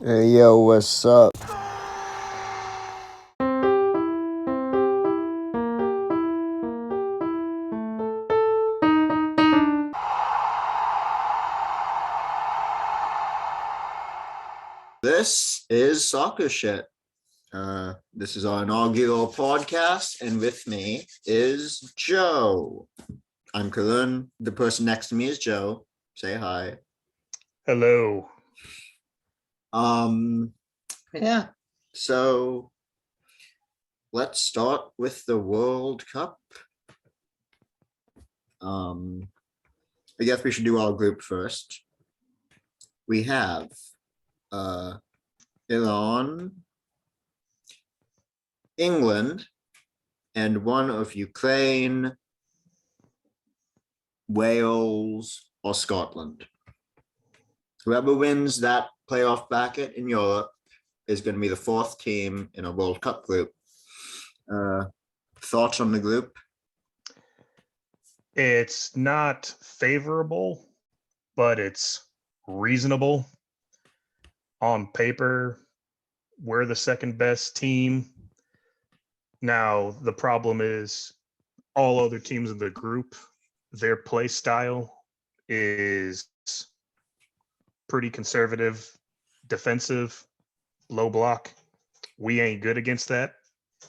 Hey yo, what's up? This is Soccer Shit. This is our inaugural podcast, and with me is Joe. I'm Karun. The person next to me is Joe. Say hi. Hello. Um, yeah. So let's start with the World Cup. I guess we should do our group first. We have Iran, England, and one of Ukraine, Wales, or Scotland. Whoever wins that playoff bracket in Europe is going to be the fourth team in a World Cup group. Thoughts on the group? It's not favorable, but it's reasonable. On paper, we're the second best team. Now, the problem is all other teams in the group, their play style is pretty conservative, defensive, low block. We ain't good against that.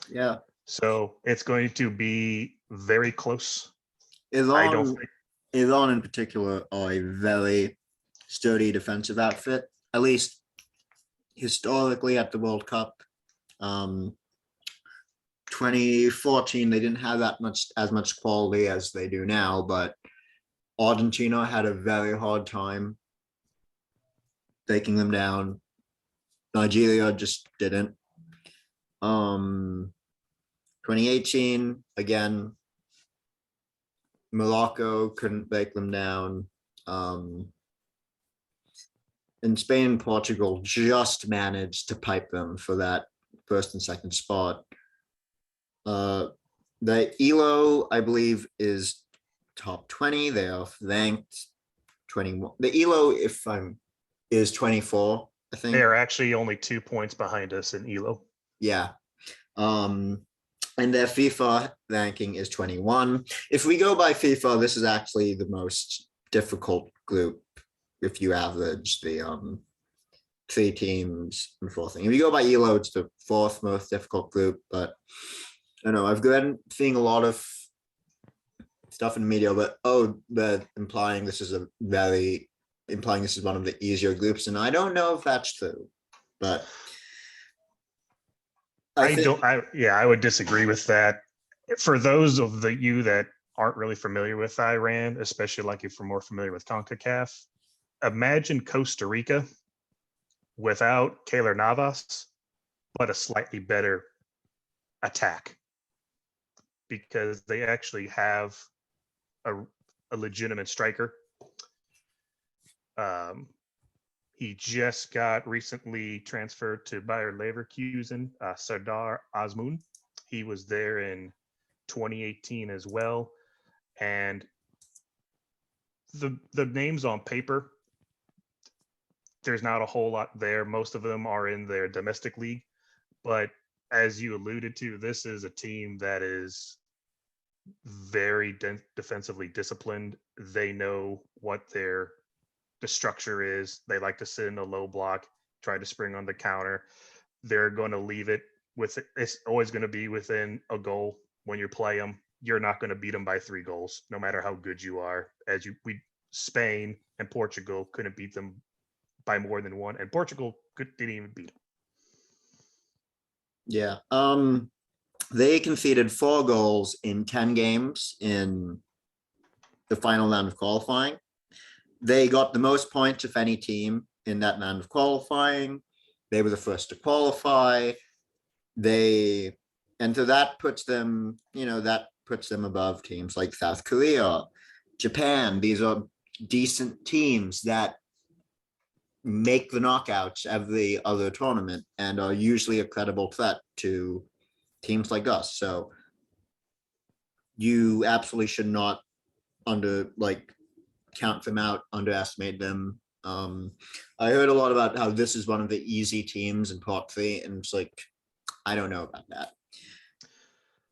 Yeah. So it's going to be very close. I don't Iran, think Iran in particular are a very sturdy defensive outfit, at least historically at the World Cup. 2014, they didn't have as much quality as they do now, but Argentina had a very hard time taking them down. Nigeria just didn't. 2018, again, Morocco couldn't break them down. And Spain and Portugal just managed to pipe them for that first and second spot. The ELO, I believe, is top 20. They are ranked 21. The ELO, if I'm, is 24, I think. they are actually only 2 points behind us in ELO. Yeah. And their FIFA ranking is 21. If we go by FIFA, this is actually the most difficult group if you average the three teams and four thing. If you go by ELO, it's the fourth most difficult group. But I don't know, I've been seeing a lot of stuff in the media, but they're implying this is one of the easier groups, and I don't know if that's true. But I would disagree with that. For those of you that aren't really familiar with Iran, especially like if you're more familiar with CONCACAF, imagine Costa Rica without Keylor Navas, but a slightly better attack because they actually have a, a legitimate striker. Um, he just got recently transferred to Bayer Leverkusen, Sardar Azmoun. He was there in 2018 as well. And the names on paper, there's not a whole lot there. Most of them are in their domestic league. But as you alluded to, this is a team that is very defensively disciplined. They know what the structure is. They like to sit in a low block, try to spring on the counter. They're going to leave it with it's always going to be within a goal when you play them. You're not going to beat them by 3 goals, no matter how good you are. Spain and Portugal couldn't beat them by more than one, and Portugal didn't even beat them. yeah, they conceded 4 goals in 10 games in the final round of qualifying. They got the most points of any team in that round of qualifying. They were the first to qualify. So that puts them, above teams like South Korea, Japan. These are decent teams that make the knockouts every other tournament and are usually a credible threat to teams like us. So you absolutely should not count them out, underestimate them. I heard a lot about how this is one of the easy teams in Part 3, and it's like, I don't know about that.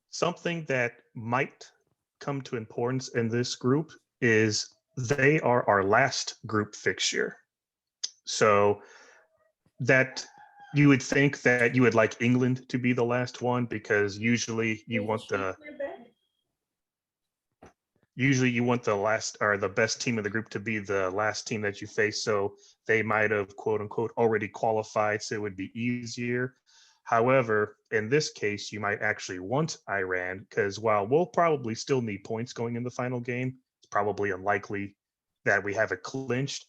Something that might come to importance in this group is they are our last group fixture. So that you would think that you would like England to be the last one, because usually you want the last or the best team of the group to be the last team that you face. So they might have quote unquote already qualified, so it would be easier. However, in this case, you might actually want Iran, because while we'll probably still need points going in the final game, it's probably unlikely that we have it clinched.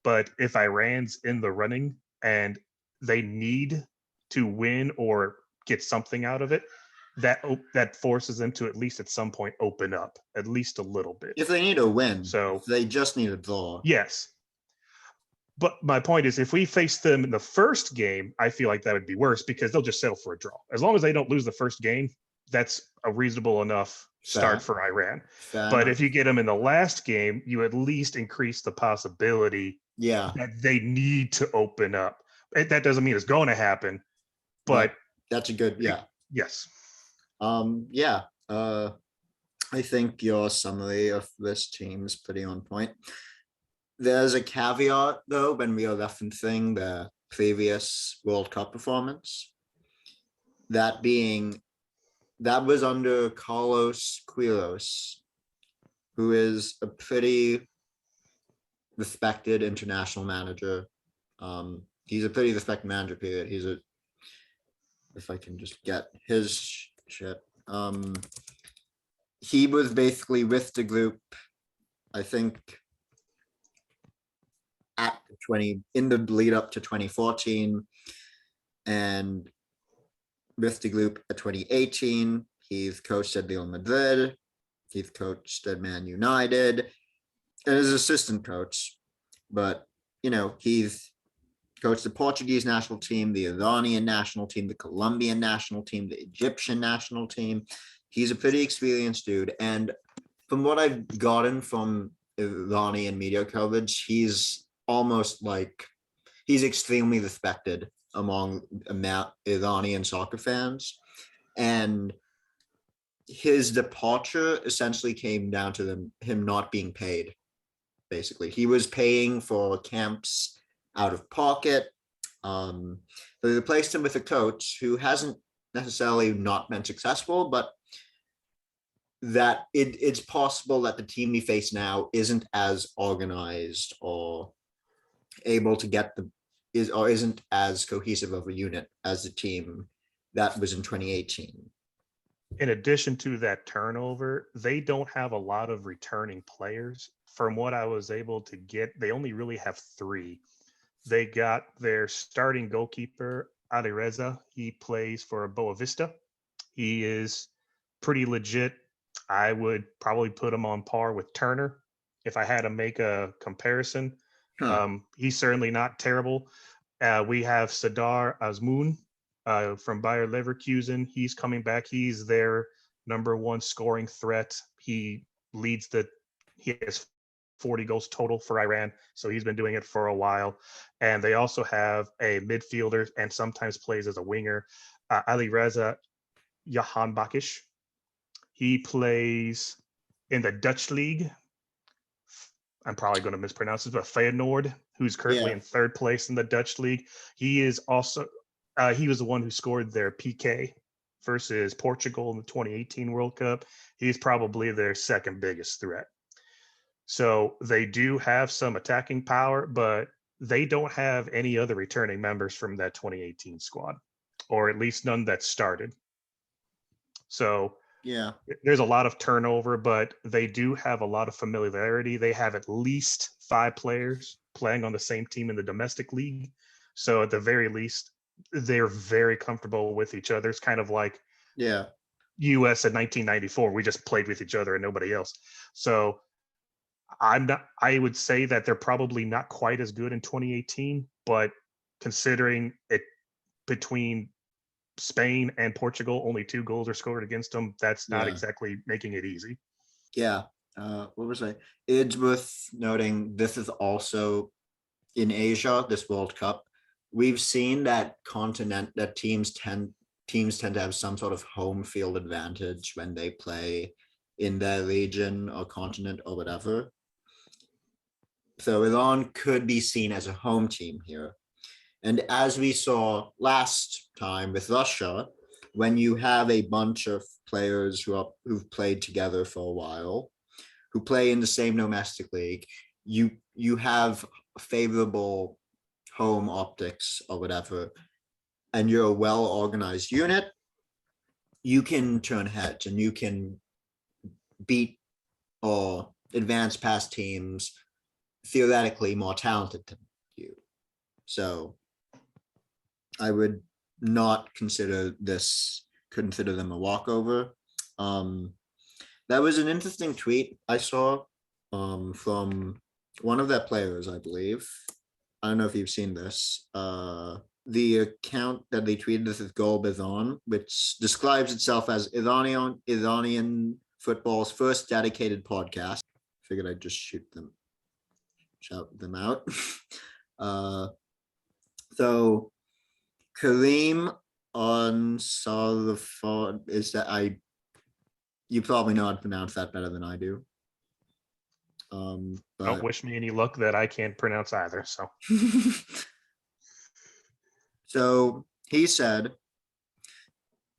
But if Iran's in the running and they need to win or get something out of it, that forces them to at least at some point open up at least a little bit. If they need a win, So if they just need a draw. yes. But my point is, if we face them in the first game, I feel like that would be worse, because they'll just settle for a draw. As long as they don't lose the first game, that's a reasonable enough start for Iran. But if you get them in the last game, you at least increase the possibility that they need to open up. That doesn't mean it's going to happen, but that's a good, yes. I think your summary of this team is pretty on point. There's a caveat, though, when we are referencing the previous World Cup performance. That was under Carlos Queiroz, who is a pretty respected international manager. He's a pretty respected manager, period. If I can just get his shit. He was basically with the group, I think, in the lead up to 2014, and with the group at 2018. He's coached at Real Madrid. He's coached at Man United and as assistant coach. But, he's coached the Portuguese national team, the Iranian national team, the Colombian national team, the Egyptian national team. He's a pretty experienced dude. And from what I've gotten from Iranian media coverage, he's almost like he's extremely respected among Iranian soccer fans. And his departure essentially came down to him not being paid. Basically, he was paying for camps out of pocket. They replaced him with a coach who hasn't necessarily not been successful, but that it's possible that the team we face now isn't as organized or able to isn't as cohesive of a unit as the team that was in 2018. In addition to that turnover, they don't have a lot of returning players. From what I was able to get, they only really have 3. They got their starting goalkeeper, Ali Reza. He plays for Boavista. He is pretty legit. I would probably put him on par with Turner if I had to make a comparison. He's certainly not terrible. We have Sadar Azmoun from Bayer Leverkusen. He's coming back. He's their number 1 scoring threat. He has 40 goals total for Iran, so he's been doing it for a while. And they also have a midfielder and sometimes plays as a winger, Ali Reza Jahanbakish. He plays in the Dutch league. I'm probably going to mispronounce it, but Feyenoord, who's currently in 3rd place in the Dutch league. He is also he was the one who scored their PK versus Portugal in the 2018 World Cup. He's probably their 2nd biggest threat. So they do have some attacking power, but they don't have any other returning members from that 2018 squad, or at least none that started. So there's a lot of turnover, but they do have a lot of familiarity. They have at least 5 players playing on the same team in the domestic league. So at the very least, they're very comfortable with each other. It's kind of like US in 1994. We just played with each other and nobody else. So I would say that they're probably not quite as good in 2018, but considering it between Spain and Portugal, only 2 goals are scored against them, that's not exactly making it easy. Yeah. what was I? It's worth noting this is also in Asia, this World Cup. We've seen that teams tend to have some sort of home field advantage when they play in their region or continent or whatever. So Iran could be seen as a home team here. And as we saw last time with Russia, when you have a bunch of players who've played together for a while, who play in the same domestic league, you have favorable home optics or whatever, and you're a well-organized unit, you can turn heads and you can beat or advance past teams theoretically more talented than you. So I would not consider them a walkover. That was an interesting tweet I saw from one of their players, I believe. I don't know if you've seen this. The account that they tweeted this is Gol Bazan, which describes itself as Iranian football's first dedicated podcast. Figured I'd just shout them out. So Kareem on Salafard is that you probably know how to pronounce that better than I do. Don't But wish me any luck that I can't pronounce either. So so he said,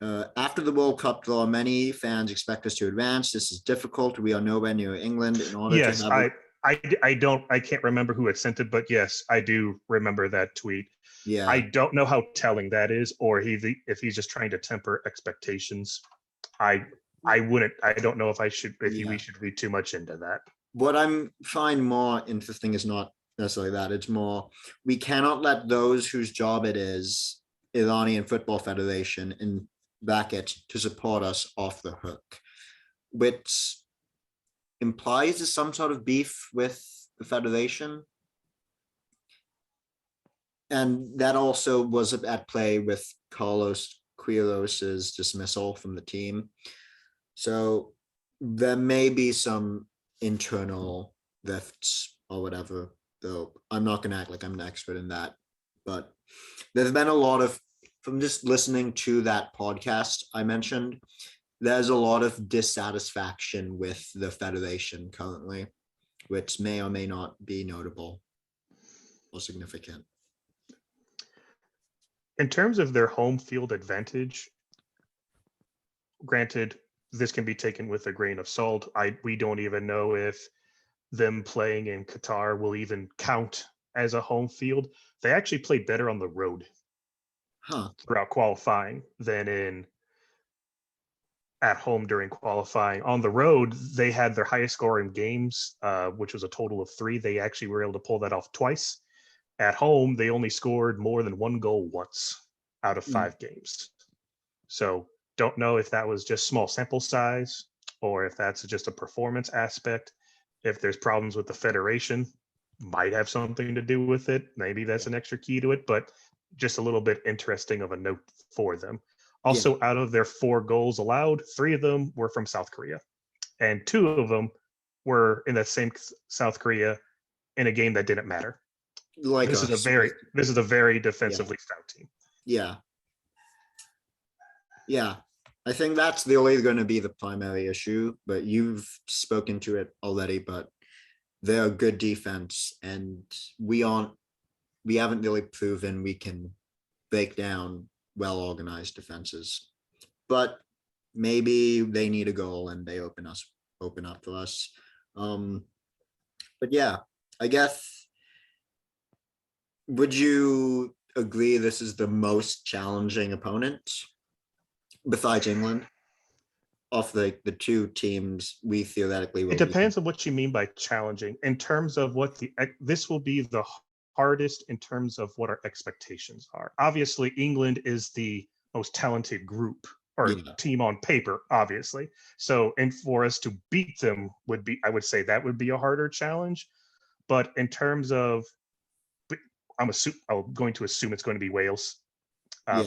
after the World Cup draw, many fans expect us to advance. This is difficult. We are nowhere near England. In order yes, to have I can't remember who had sent it, but yes, I do remember that tweet. yeah, I don't know how telling that is, or if he's just trying to temper expectations. I don't know if we should read too much into that. what I'm find more interesting is not necessarily that. It's more we cannot let those whose job it is, Iranian Football Federation, in brackets, to support us off the hook, which implies there's some sort of beef with the federation. And that also was at play with Carlos Quiros's dismissal from the team. So there may be some internal rifts or whatever, though I'm not going to act like I'm an expert in that. But there's been a lot of, from just listening to that podcast I mentioned, there's a lot of dissatisfaction with the federation currently, which may or may not be notable or significant. In terms of their home field advantage, granted, this can be taken with a grain of salt. We don't even know if them playing in Qatar will even count as a home field. They actually played better on the road throughout qualifying than at home during qualifying. On the road, they had their highest score in games, which was a total of 3. They actually were able to pull that off twice. At home, they only scored more than 1 goal once out of 5 games. So don't know if that was just small sample size or if that's just a performance aspect. If there's problems with the federation, might have something to do with it. Maybe that's an extra key to it, but just a little bit interesting of a note for them. Also, out of their 4 goals allowed, 3 of them were from South Korea, and 2 of them were in that same South Korea in a game that didn't matter. Like this is a very defensively stout team. Yeah, I think that's really going to be the primary issue, but you've spoken to it already. But they're a good defense, and we haven't really proven we can break down well-organized defenses. But maybe they need a goal and they open up for us. But yeah, I guess, would you agree this is the most challenging opponent besides England of the 2 teams we theoretically will? It depends on what you mean by challenging. In terms of this will be the hardest in terms of what our expectations are. Obviously, England is the most talented group or team on paper, obviously. So, and for us to beat them I would say that would be a harder challenge. But in terms of, I'm going to assume it's going to be Wales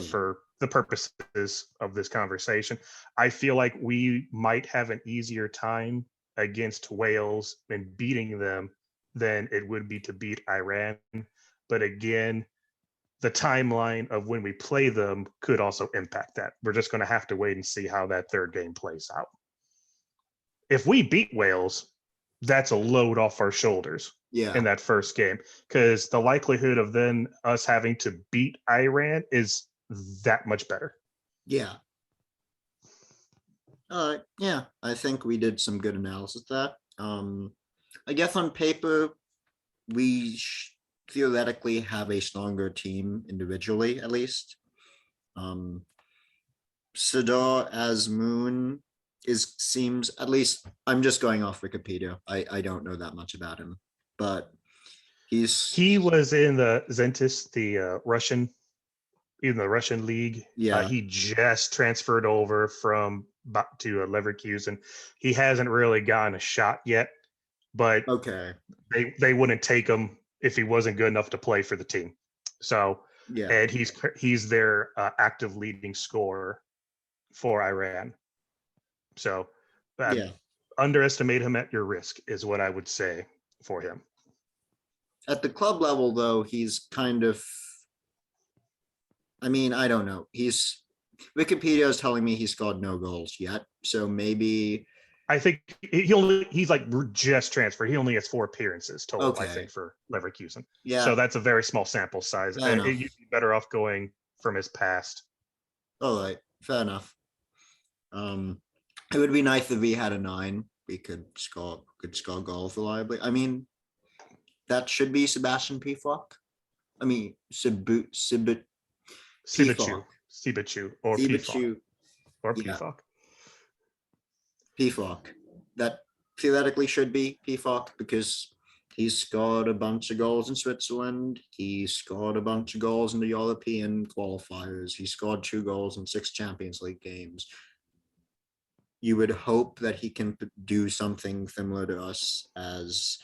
for the purposes of this conversation. I feel like we might have an easier time against Wales and beating them than it would be to beat Iran. But again, the timeline of when we play them could also impact that. We're just going to have to wait and see how that third game plays out. If we beat Wales, that's a load off our shoulders Yeah. in that first game, because the likelihood of then us having to beat Iran is that much better. Yeah. Yeah, I think we did some good analysis of that. I guess on paper, we theoretically have a stronger team individually, at least. Sadar as Moon seems, at least I'm just going off Wikipedia. I don't know that much about him, but He was in the Zentis, the Russian league. Yeah. He just transferred over to Leverkusen. He hasn't really gotten a shot yet, but Okay. they wouldn't take him if he wasn't good enough to play for the team. So, Yeah. and he's their active leading scorer for Iran. So, Yeah. underestimate him at your risk is what I would say for him. At the club level, though, he's kind of, I mean, I don't know. Wikipedia is telling me he scored no goals yet. So maybe, I think he's like just transferred. He only has 4 appearances total, I Okay. think, for Leverkusen. yeah, So that's a very small sample size. Fair enough. You'd be better off going from his past. all right, fair enough. It would be nice if we had a 9. We could score goals reliably. I mean, that should be Sebastian Pifok. I mean, Sibachu or Pifok. Or Yeah. Pifok. Pifok. That theoretically should be Pifok because he scored a bunch of goals in Switzerland. He scored a bunch of goals in the European qualifiers. He scored 2 goals in 6 Champions League games. You would hope that he can do something similar to us as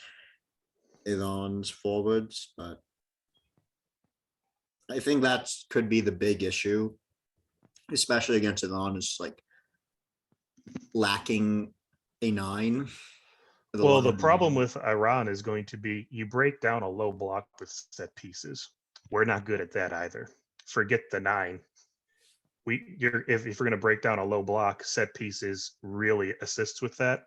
Iran's forwards, but I think that could be the big issue, especially against Iran, is like lacking a 9. Well, the problem with Iran is going to be you break down a low block with set pieces. We're not good at that either. Forget the 9. If you're going to break down a low block, set pieces really assists with that.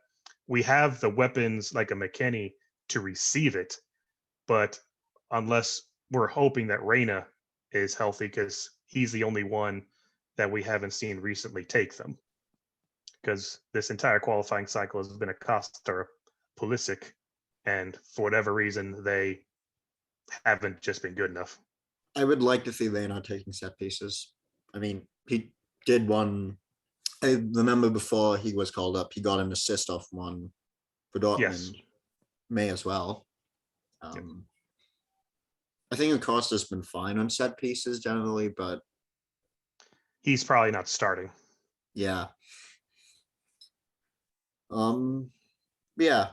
We have the weapons like a McKennie to receive it, but unless we're hoping that Reyna is healthy, because he's the only one that we haven't seen recently take them. Because this entire qualifying cycle has been a Costa Pulisic, and for whatever reason, they haven't just been good enough. I would like to see Reyna taking set pieces. I mean, he did one. I remember before he was called up, he got an assist off one for Dortmund. Yes. May as well. Yep. I think Acosta's been fine on set pieces generally, but he's probably not starting. Yeah. Yeah.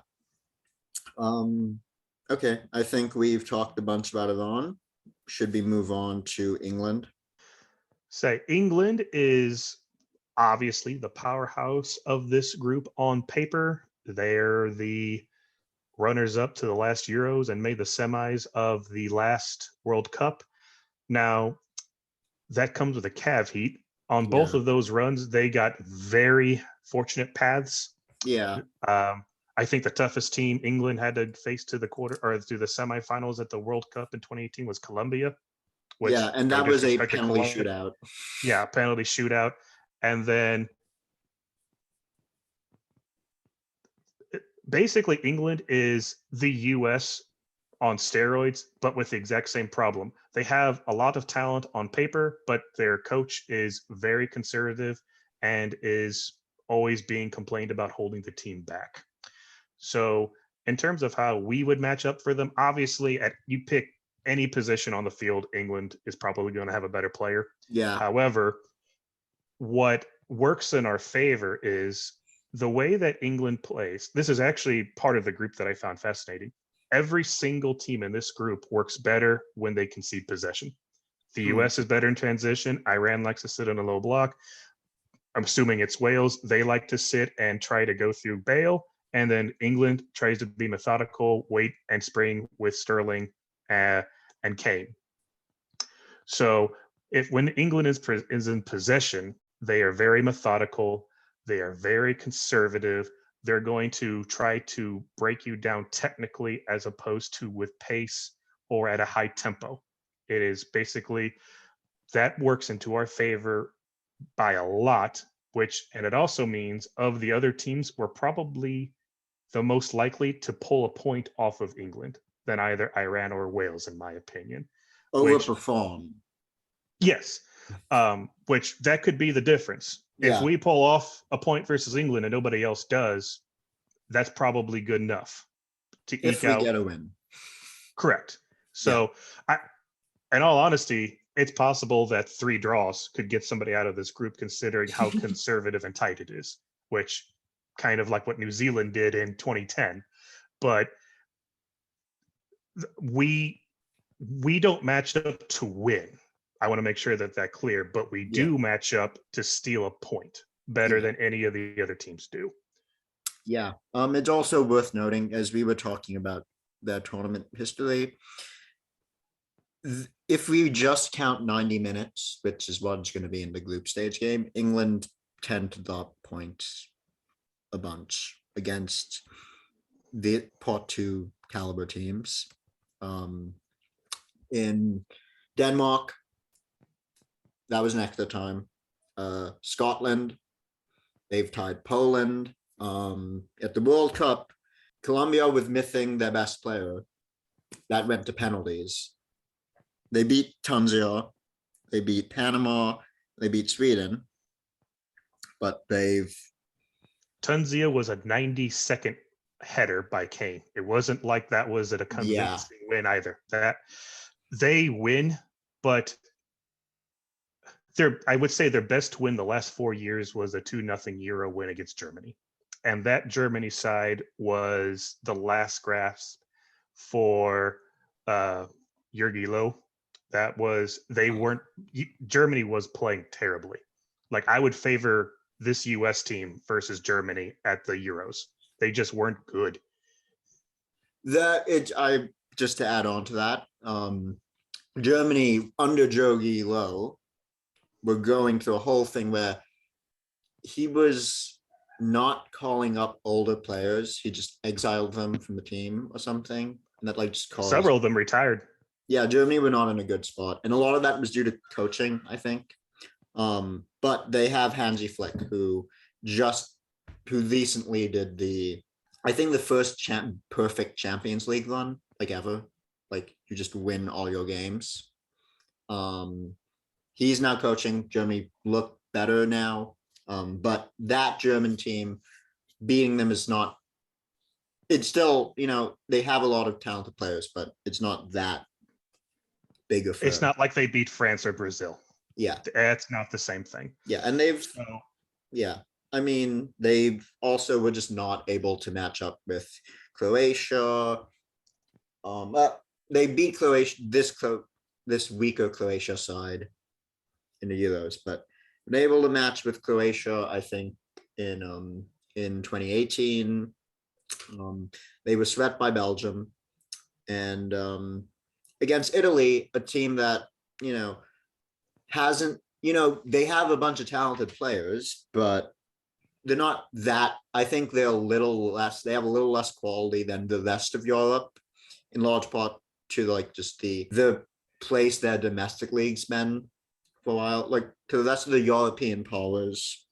Okay, I think we've talked a bunch about Iran. Should we move on to England? Say England is obviously the powerhouse of this group on paper. They're the runners up to the last Euros and made the semis of the last World Cup. Now, that comes with a caveat. On both of those runs, they got very fortunate paths. Yeah. I think the toughest team England had to face to the semifinals at the World Cup in 2018 was Colombia. And that was a penalty shootout. Yeah, penalty shootout. And then basically England is the US on steroids, but with the exact same problem. They have a lot of talent on paper, but their coach is very conservative and is always being complained about holding the team back. So in terms of how we would match up for them, obviously you pick any position on the field, England is probably going to have a better player. Yeah. However, what works in our favor is the way that England plays. This is actually part of the group that I found fascinating. Every single team in this group works better when they concede possession. The US is better in transition. Iran likes to sit on a low block. I'm assuming it's Wales. They like to sit and try to go through Bale. And then England tries to be methodical, wait and spring with Sterling and Kane. So if when England is in possession, they are very methodical. They are very conservative. They're going to try to break you down technically as opposed to with pace or at a high tempo. It is basically that works into our favor by a lot, and it also means of the other teams, we're probably the most likely to pull a point off of England than either Iran or Wales, in my opinion. Overperform. Yes, which that could be the difference. Yeah. If we pull off a point versus England and nobody else does, that's probably good enough to eke If we out. get a win. Correct. So, in all honesty, it's possible that 3 draws could get somebody out of this group, considering how conservative and tight it is, which kind of like what New Zealand did in 2010. But we don't match up to win. I want to make sure that clear, but we do match up to steal a point better than any of the other teams do. Yeah. It's also worth noting, as we were talking about the tournament history, if we just count 90 minutes, which is what's going to be in the group stage game, England tend to drop points a bunch against the pot 2 caliber teams. In Denmark, that was an extra time. Scotland, they've tied Poland. At the World Cup, Colombia with missing their best player, that went to penalties. They beat Tunisia, they beat Panama, they beat Sweden, but Tunisia was a 90-second header by Kane. It wasn't like that was at a convincing win either. That they win, but I would say their best win the last 4 years was a 2-0 Euro win against Germany. And that Germany side was the last grasp for Jurgi Low. Germany was playing terribly. Like, I would favor this US team versus Germany at the Euros. They just weren't good. Just to add on to that, Germany under Jurgi Low were going through a whole thing where he was not calling up older players. He just exiled them from the team or something. And that just caused several of them retired. Yeah, Germany were not in a good spot. And a lot of that was due to coaching, I think. But they have Hansi Flick, who recently did the first perfect Champions League run, ever. You just win all your games. He's now coaching. Germany look better now. But that German team, beating them is not, it's still, they have a lot of talented players, but it's not that big of a. It's not like they beat France or Brazil. Yeah. It's not the same thing. Yeah. And they also were just not able to match up with Croatia. They beat Croatia, this weaker Croatia side in the Euros, but they're able to match with Croatia, I think, in 2018. They were swept by Belgium, and against Italy, a team that hasn't, they have a bunch of talented players, but they're not that. I think they're a little less. They have a little less quality than the rest of Europe, in large part to just the place their domestic league's been for a while, to the rest of the European powers.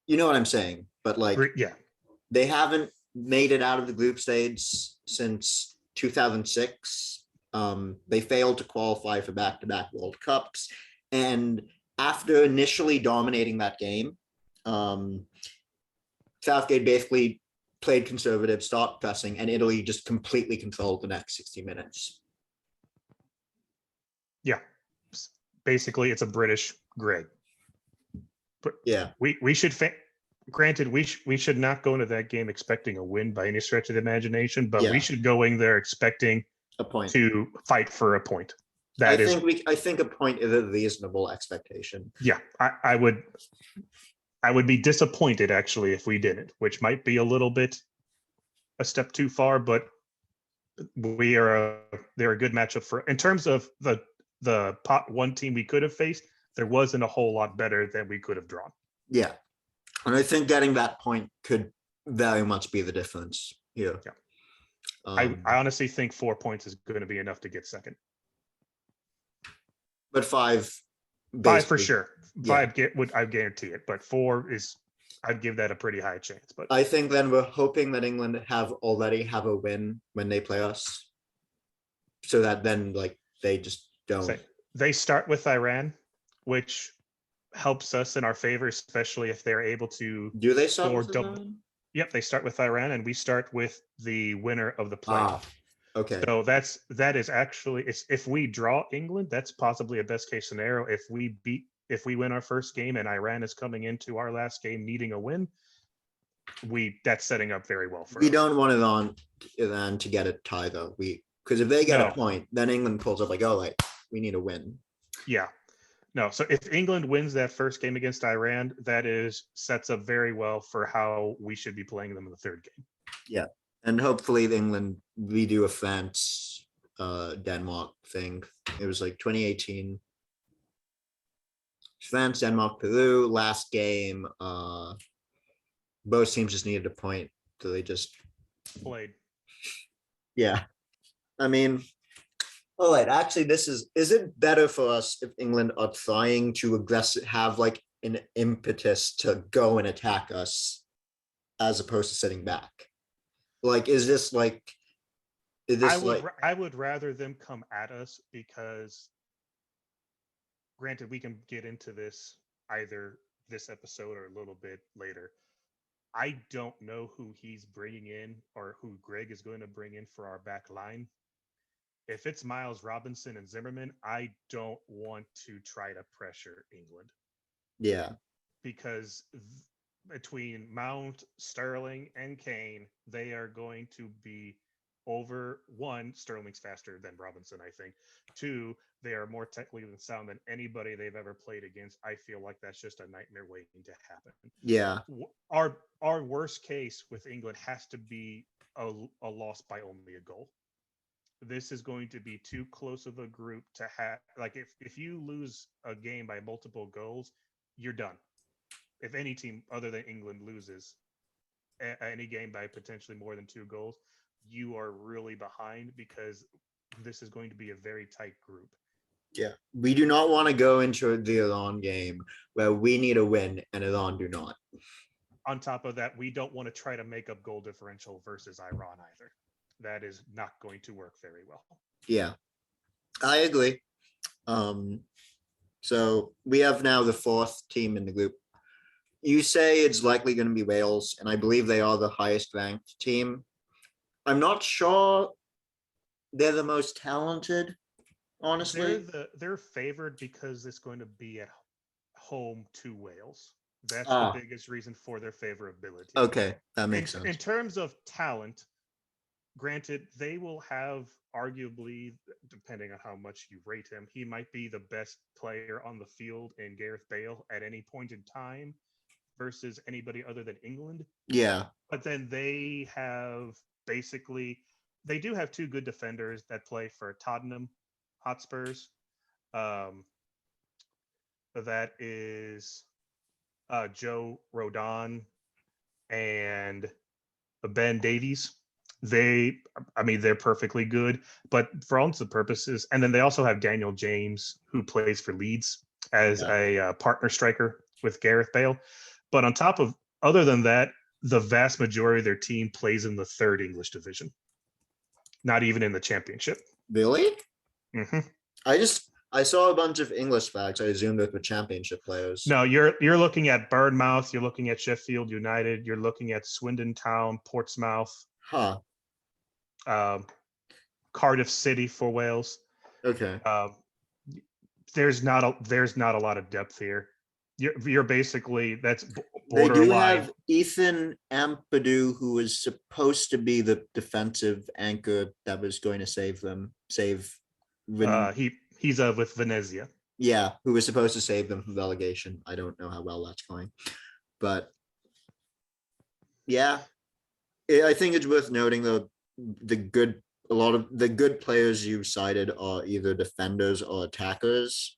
You know what I'm saying? But they haven't made it out of the group stage since 2006. They failed to qualify for back-to-back World Cups. And after initially dominating that game, Southgate basically played conservative, stopped pressing, and Italy just completely controlled the next 60 minutes. Yeah. Basically, it's a British grid. But we should granted, we should not go into that game expecting a win by any stretch of the imagination, but we should go in there expecting a point, to fight for a point. I think a point is a reasonable expectation. Yeah, I would. I would be disappointed actually if we didn't, which might be a little bit a step too far, but they're a good matchup for in terms of the pot one team we could have faced. There wasn't a whole lot better than we could have drawn. Yeah. And I think getting that point could very much be the difference here. Yeah. I I honestly think 4 points is going to be enough to get second. But five for sure. Five I guarantee it, but 4 is I'd give that a pretty high chance. But I think then we're hoping that England already have a win when they play us, so that then like they just don't. They start with Iran, which helps us in our favor, especially if they're able to. Do they start with Iran? Yep, they start with Iran, and we start with the winner of the playoff. Okay. So that is actually if we draw England, that's possibly a best case scenario. If we win our first game and Iran is coming into our last game needing a win, that's setting up very well for us. We don't want Iran to get a tie though. Because if they get a point, then England pulls up like, oh, like we need a win. Yeah. No, so if England wins that first game against Iran, sets up very well for how we should be playing them in the third game. Yeah. And hopefully England, we do a France, Denmark thing. It was like 2018. France, Denmark, Peru, last game. Both teams just needed a point. So they just played. Yeah. I mean, all right, actually, is it better for us if England are trying to have like an impetus to go and attack us as opposed to sitting back? Like, I would rather them come at us because granted, we can get into this either this episode or a little bit later. I don't know who he's bringing in or who Greg is going to bring in for our back line. If it's Miles Robinson and Zimmerman, I don't want to try to pressure England. Yeah. Because between Mount, Sterling, and Kane, they are going to be over. One, Sterling's faster than Robinson, I think. Two, they are more technically sound than anybody they've ever played against. I feel like that's just a nightmare waiting to happen. Yeah. Our worst case with England has to be a loss by only a goal. This is going to be too close of a group to have. Like if you lose a game by multiple goals, you're done. If any team other than England loses any game by potentially more than 2 goals, you are really behind because this is going to be a very tight group. Yeah, we do not want to go into the Iran game where we need a win and Iran do not. On top of that, we don't want to try to make up goal differential versus Iran either. That is not going to work very well. Yeah, I agree. So we have now the 4th team in the group. You say it's likely going to be Wales, and I believe they are the highest ranked team. I'm not sure they're the most talented, honestly. They're favored because it's going to be at home to Wales. That's the biggest reason for their favorability. Okay, that makes sense. In terms of talent, granted, they will have arguably, depending on how much you rate him, he might be the best player on the field in Gareth Bale at any point in time versus anybody other than England. Yeah. But then they do have 2 good defenders that play for Tottenham Hotspurs. That is Joe Rodon and Ben Davies. They're perfectly good, but for all intents and purposes, and then they also have Daniel James, who plays for Leeds as a partner striker with Gareth Bale. But other than that, the vast majority of their team plays in the 3rd English division, not even in the championship. Really? Mm-hmm. I saw a bunch of English facts. I assumed that the championship players. No, you're looking at Bournemouth, you're looking at Sheffield United, you're looking at Swindon Town, Portsmouth. Huh. Cardiff City for Wales. Okay. There's not a lot of depth here. You're basically that's borderline. They do have Ethan Ampadu, who is supposed to be the defensive anchor that was going to save them. He's with Venezia. Yeah, who was supposed to save them from relegation. I don't know how well that's going. But yeah, I think it's worth noting a lot of the good players you cited are either defenders or attackers.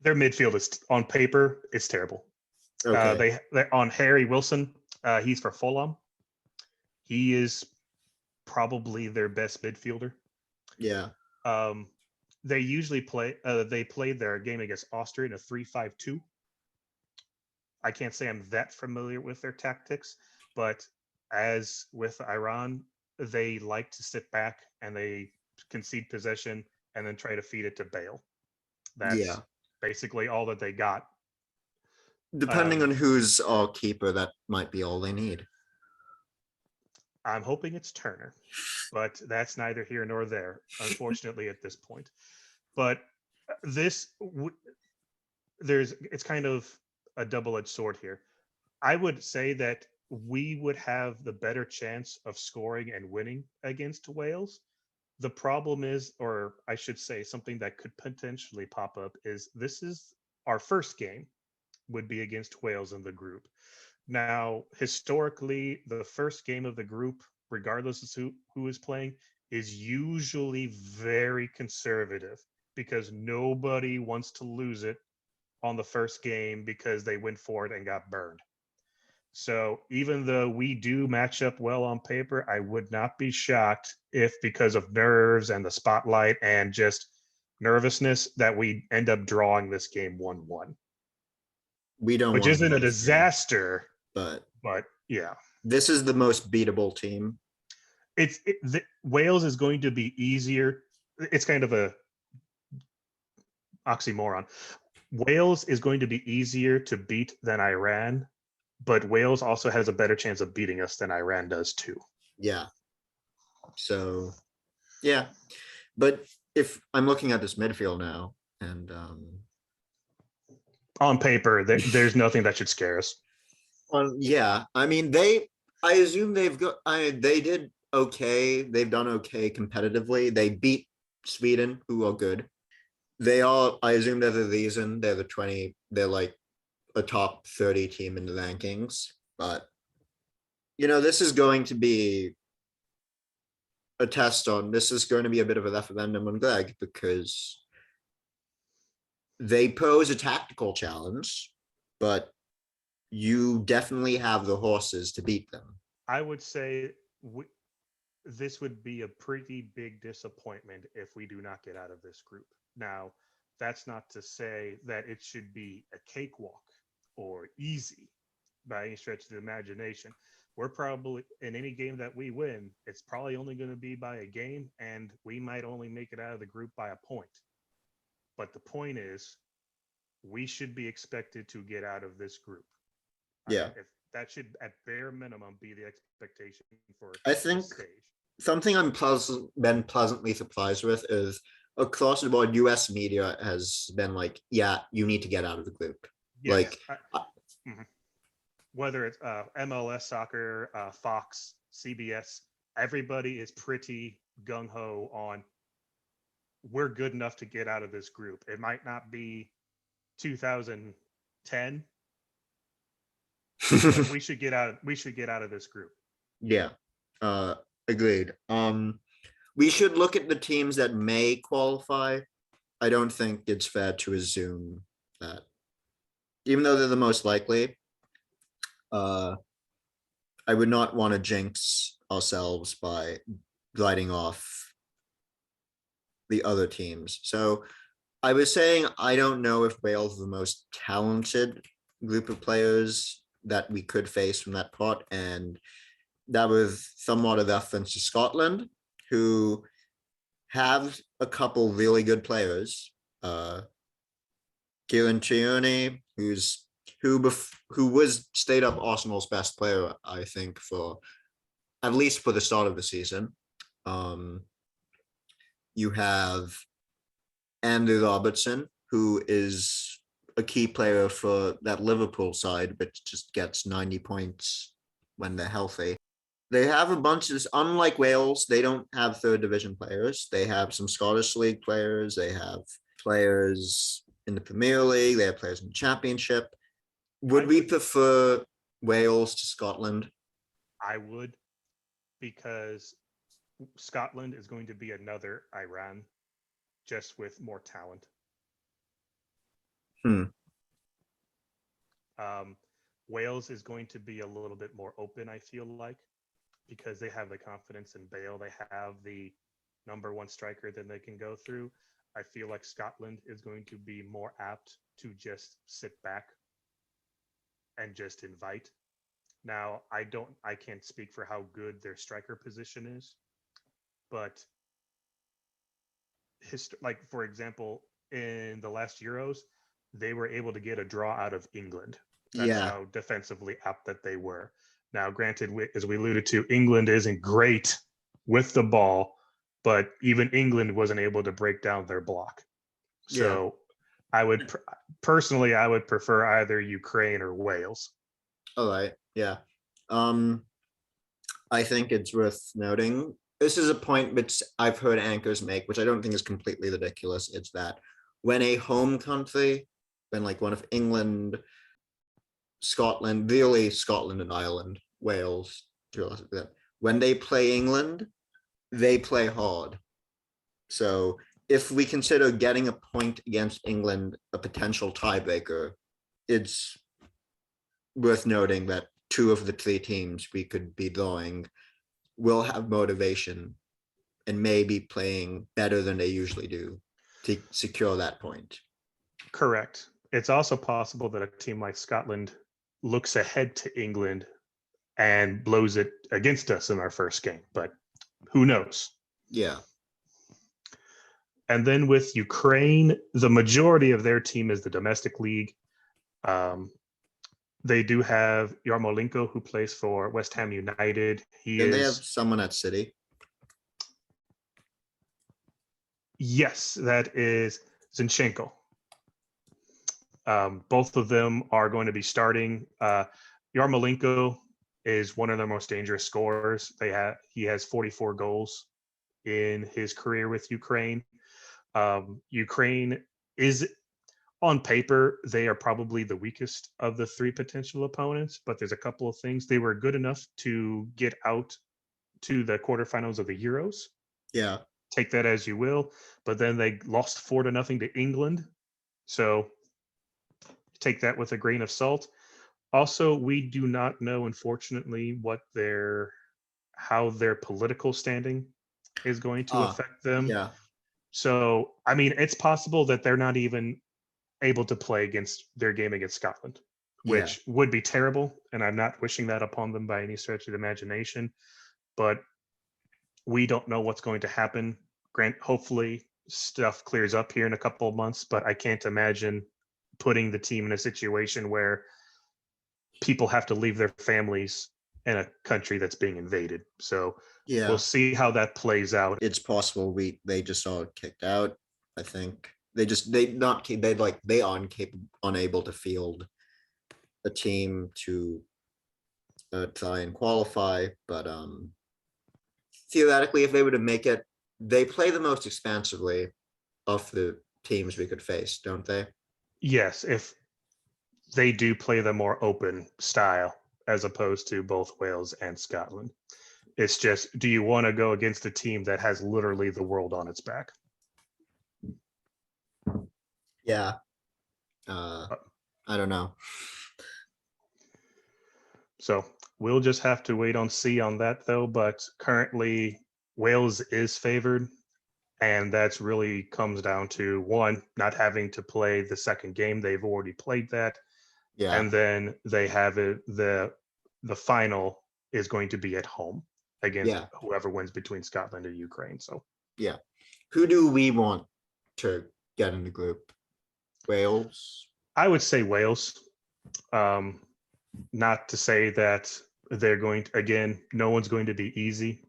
Their midfield is on paper, it's terrible. Okay. They're on Harry Wilson. He's for Fulham. He is probably their best midfielder. Yeah. They usually play. They played their game against Austria in a 3-5-2. I can't say I'm that familiar with their tactics, but as with Iran, they like to sit back and they concede possession and then try to feed it to Bale. That's Yeah. basically all that they got. Depending on who's our keeper, that might be all they need. I'm hoping it's Turner, but that's neither here nor there, unfortunately, at this point. But it's kind of a double-edged sword here. I would say that we would have the better chance of scoring and winning against Wales. The problem is, or I should say, something that could potentially pop up is this is our first game would be against Wales in the group. Now, historically, the first game of the group, regardless of who is playing, is usually very conservative because nobody wants to lose it on the first game because they went for it and got burned. So even though we do match up well on paper, I would not be shocked if because of nerves and the spotlight and just nervousness that we end up drawing this game 1-1. We don't Which want isn't a lose this game, disaster, but yeah. this is the most beatable team. Wales is going to be easier. It's kind of a oxymoron. Wales is going to be easier to beat than Iran, but Wales also has a better chance of beating us than Iran does too. Yeah. So, yeah. But if I'm looking at this midfield now, and on paper, there's nothing that should scare us. yeah, I mean I assume they did okay. They've done okay competitively. They beat Sweden, who are good. I assume they're the reason they're the 20. They're like a top 30 team in the rankings. But this is going to be a test on. This is going to be a bit of a referendum on Greg because they pose a tactical challenge, but you definitely have the horses to beat them. I would say this would be a pretty big disappointment if we do not get out of this group. Now, that's not to say that it should be a cakewalk or easy by any stretch of the imagination. We're probably, in any game that we win, it's probably only going to be by a game, and we might only make it out of the group by a point. But the point is, we should be expected to get out of this group. Yeah. If that should, at bare minimum, be the expectation for I think this stage. Something I'm been pleasantly surprised with is across the board, US media has been like, yeah, you need to get out of the group. Yes, whether it's MLS soccer, Fox, CBS, everybody is pretty gung-ho on we're good enough to get out of this group. It might not be 2010, but we should get out of this group. Yeah, agreed. We should look at the teams that may qualify. I don't think it's fair to assume that, even though they're the most likely, I would not want to jinx ourselves by gliding off the other teams. So I was saying, I don't know if Wales is the most talented group of players that we could face from that pot. And that was somewhat a reference to Scotland, who have a couple really good players. Kieran Tierney, who was stayed up Arsenal's best player, I think, for at least for the start of the season. You have Andy Robertson, who is a key player for that Liverpool side, but just gets 90 points when they're healthy. They have a bunch of, unlike Wales, they don't have third division players. They have some Scottish League players. They have players in the Premier League. They have players in the Championship. Would we prefer Wales to Scotland? I would, because Scotland is going to be another Iran, just with more talent. Hmm. Wales is going to be a little bit more open, I feel like, because they have the confidence in Bale. They have the number one striker that they can go through. I feel like Scotland is going to be more apt to just sit back and just invite. Now, I can't speak for how good their striker position is, but like for example, in the last Euros, they were able to get a draw out of England. That's Yeah. how defensively apt that they were. Now, granted, as we alluded to, England isn't great with the ball, but even England wasn't able to break down their block. So I would personally, I would prefer either Ukraine or Wales. All right. Yeah. I think it's worth noting. This is a point which I've heard anchors make, which I don't think is completely ridiculous. It's that when a home country, when like one of England, Scotland, really Scotland and Ireland, Wales, when they play England, they play hard. So if we consider getting a point against England a potential tiebreaker, it's worth noting that two of the three teams we could be drawing will have motivation and may be playing better than they usually do to secure that point. Correct. It's also possible that a team like Scotland looks ahead to England and blows it against us in our first game, but who knows? Yeah. And then with Ukraine, the majority of their team is the domestic league. They do have Yarmolenko, who plays for West Ham United. They have someone at City. Yes, that is Zinchenko. Both of them are going to be starting. Yarmolenko is one of their most dangerous scorers. He has 44 goals in his career with Ukraine. Ukraine is, on paper, they are probably the weakest of the three potential opponents, but there's a couple of things. They were good enough to get out to the quarterfinals of the Euros. Yeah. Take that as you will, but then they lost 4-0 to England. So take that with a grain of salt. Also, we do not know, unfortunately, how their political standing is going to affect them. Yeah. So, I mean, it's possible that they're not even able to play against their game against Scotland, which would be terrible. And I'm not wishing that upon them by any stretch of the imagination. But we don't know what's going to happen. Hopefully stuff clears up here in a couple of months, but I can't imagine putting the team in a situation where people have to leave their families in a country that's being invaded. So we'll see how that plays out. It's possible they just are kicked out. I think they aren't unable to field a team to try and qualify. But theoretically, if they were to make it, they play the most expansively of the teams we could face, don't they? Yes, if they do play the more open style as opposed to both Wales and Scotland. It's just, do you want to go against a team that has literally the world on its back? Yeah. I don't know. So we'll just have to wait and see on that, though. But currently, Wales is favored. And that's really comes down to one, not having to play the second game. They've already played that. Yeah. And then they have the final is going to be at home against whoever wins between Scotland and Ukraine. So yeah. Who do we want to get in the group? Wales? I would say Wales. Not to say that they're going to, again, no one's going to be easy,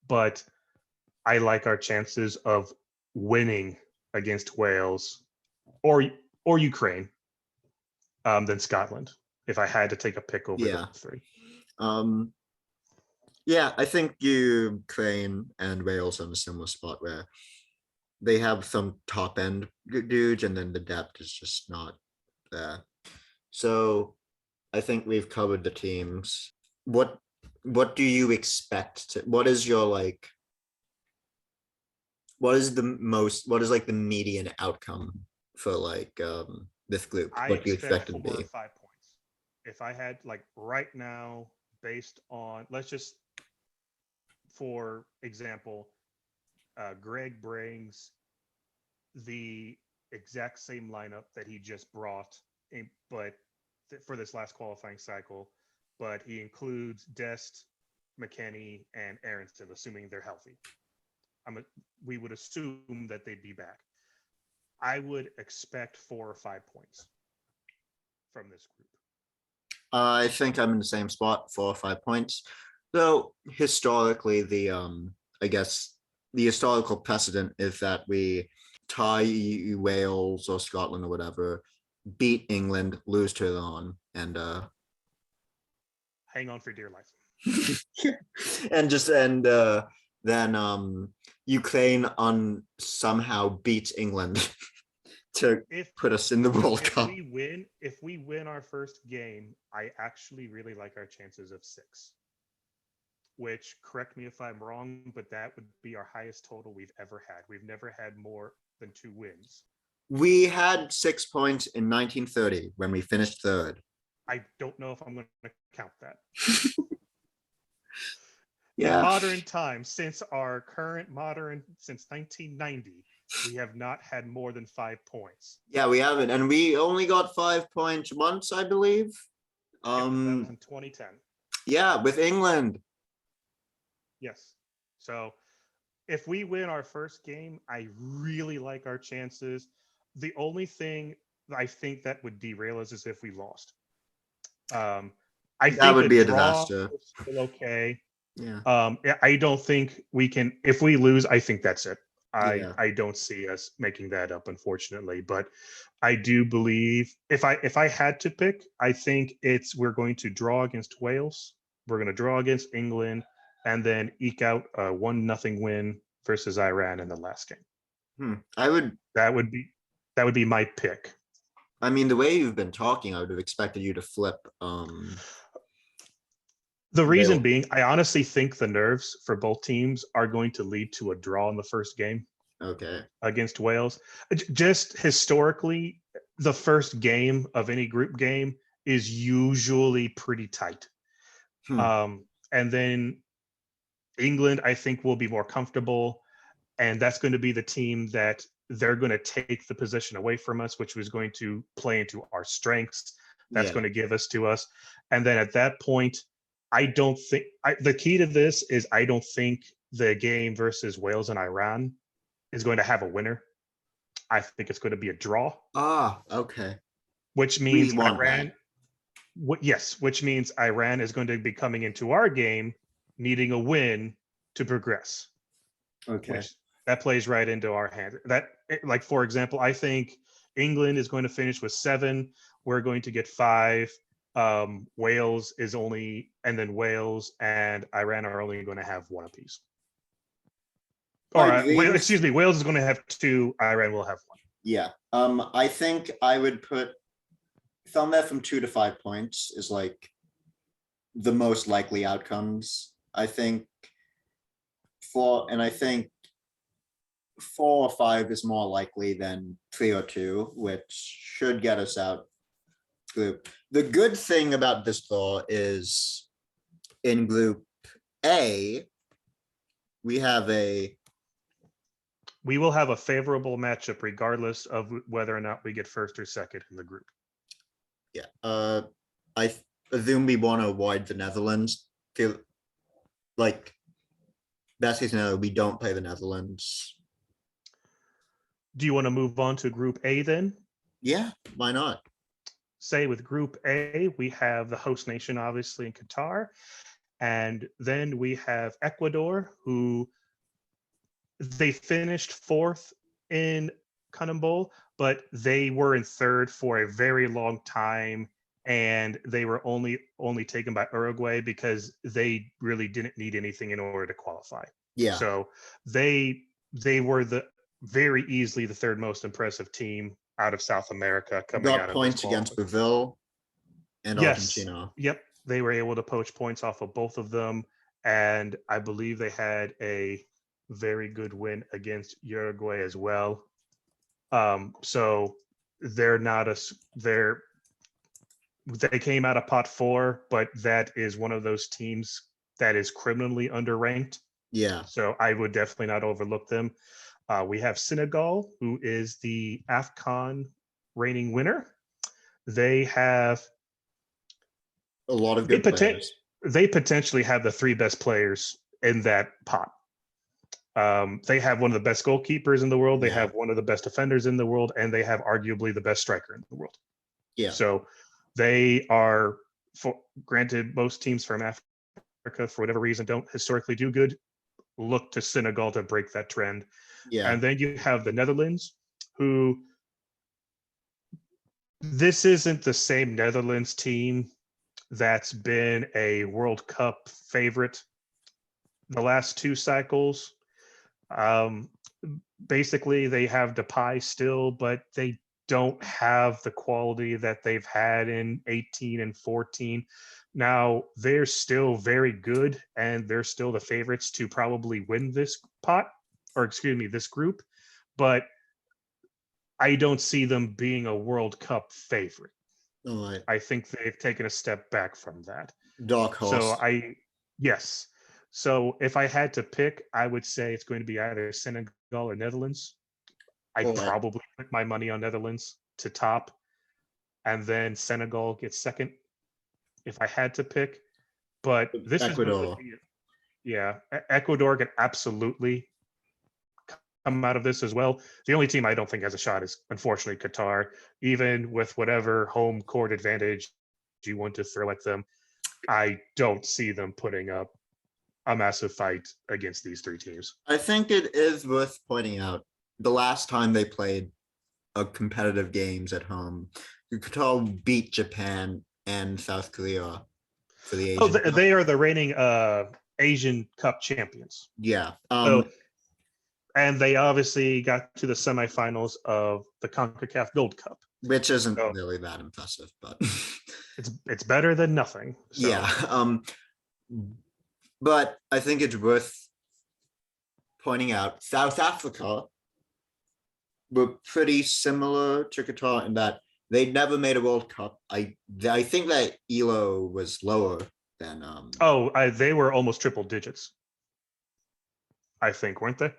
but I like our chances of winning against Wales or Ukraine than Scotland, if I had to take a pick over the three. Yeah, I think Ukraine and Wales are in a similar spot where they have some top end dudes, and then the depth is just not there. So I think we've covered the teams. What do you expect to, what is your like, what is like the median outcome for like this group? I What do you expect expect it to 4 or be? 5 points. If I had like right now, based on let's just for example, Greg brings the exact same lineup that he just brought, but for this last qualifying cycle, but he includes Dest, McKenney, and Aronson, assuming they're healthy. We would assume that they'd be back. I would expect 4 or 5 points from this group. I think I'm in the same spot, 4 or 5 points. So historically, I guess the historical precedent is that we tie Wales or Scotland or whatever, beat England, lose to Iran, and Hang on for dear life. and then Ukraine on somehow beats England to put us in the World Cup. If we win our first game, I actually really like our chances of 6. Which, correct me if I'm wrong, but that would be our highest total we've ever had. We've never had more than 2 wins. We had 6 points in 1930 when we finished third. I don't know if I'm going to count that. Yeah. In modern times, since 1990, we have not had more than 5 points. Yeah, we haven't, and we only got 5 points once, I believe. That was in 2010. Yeah, with England. Yes. So if we win our first game, I really like our chances. The only thing I think that would derail us is if we lost. I think that would be a disaster. Still okay. Yeah. I don't think we can. If we lose, I think that's it. Yeah. I don't see us making that up, unfortunately. But I do believe if I had to pick, I think we're going to draw against Wales, we're going to draw against England, and then eke out a 1-0 win versus Iran in the last game. That would be my pick. I mean, the way you've been talking, I would have expected you to flip. The reason being, I honestly think the nerves for both teams are going to lead to a draw in the first game. Okay. Against Wales. Just historically, the first game of any group game is usually pretty tight. And then England, I think, will be more comfortable. And that's going to be the team that they're going to take the position away from us, which was going to play into our strengths. That's going to give us to us. And then at that point, I don't think the key to this is I don't think the game versus Wales and Iran is going to have a winner. I think it's going to be a draw. Okay. Which means Iran. Which means Iran is going to be coming into our game needing a win to progress. Okay. That plays right into our hand. Like, for example, I think England is going to finish with 7. We're going to get 5. Wales Wales and Iran are only going to have 1 apiece. Wales is going to have 2. Iran will have 1. Yeah. I think I would put somewhere from 2 to 5 points is like the most likely outcomes. I think 4 or 5 is more likely than 3 or 2, which should get us out. The good thing about this draw is in Group A, we will have a favorable matchup regardless of whether or not we get first or second in the group. Yeah. I assume we want to avoid the Netherlands. Feel like best case scenario, we don't play the Netherlands. Do you want to move on to Group A then? Yeah, why not? Say with Group A, we have the host nation, obviously, in Qatar. And then we have Ecuador, who they finished 4th in Cotton Bowl, but they were in 3rd for a very long time. And they were only taken by Uruguay because they really didn't need anything in order to qualify. Yeah. So they were very easily the 3rd most impressive team out of South America coming out of points against Brazil. and Yes. Argentina. Yep. They were able to poach points off of both of them. And I believe they had a very good win against Uruguay as well. So they're not they came out of pot 4, but that is one of those teams that is criminally underranked. Yeah. So I would definitely not overlook them. We have Senegal, who is the AFCON reigning winner. They have A lot of good players. they potentially have the 3 best players in that pot. They have one of the best goalkeepers in the world. They have one of the best defenders in the world, and they have arguably the best striker in the world. Yeah. So they are, granted, most teams from Africa, for whatever reason, don't historically do good. Look to Senegal to break that trend. Yeah. And then you have the Netherlands, who this isn't the same Netherlands team that's been a World Cup favorite the last 2 cycles. Basically, they have Depay still, but they don't have the quality that they've had in 18 and 14. Now, they're still very good, and they're still the favorites to probably win this pot, or excuse me, this group. But I don't see them being a World Cup favorite. All right. I think they've taken a step back from that. Dark horse. Yes. So if I had to pick, I would say it's going to be either Senegal or Netherlands. I'd probably put my money on Netherlands to top, and then Senegal gets second if I had to pick. But this Ecuador. Ecuador can absolutely come out of this as well. The only team I don't think has a shot is, unfortunately, Qatar. Even with whatever home court advantage you want to throw at them, I don't see them putting up a massive fight against these 3 teams. I think it is worth pointing out the last time they played a competitive games at home, Qatar beat Japan and South Korea for the Asian Cup. They are the reigning Asian Cup champions. Yeah. And they obviously got to the semifinals of the CONCACAF Gold Cup, which isn't really that impressive, but it's better than nothing. So. Yeah. But I think it's worth pointing out South Africa were pretty similar to Qatar in that they'd never made a World Cup. I think that ELO was lower than they were almost triple digits, I think, weren't they?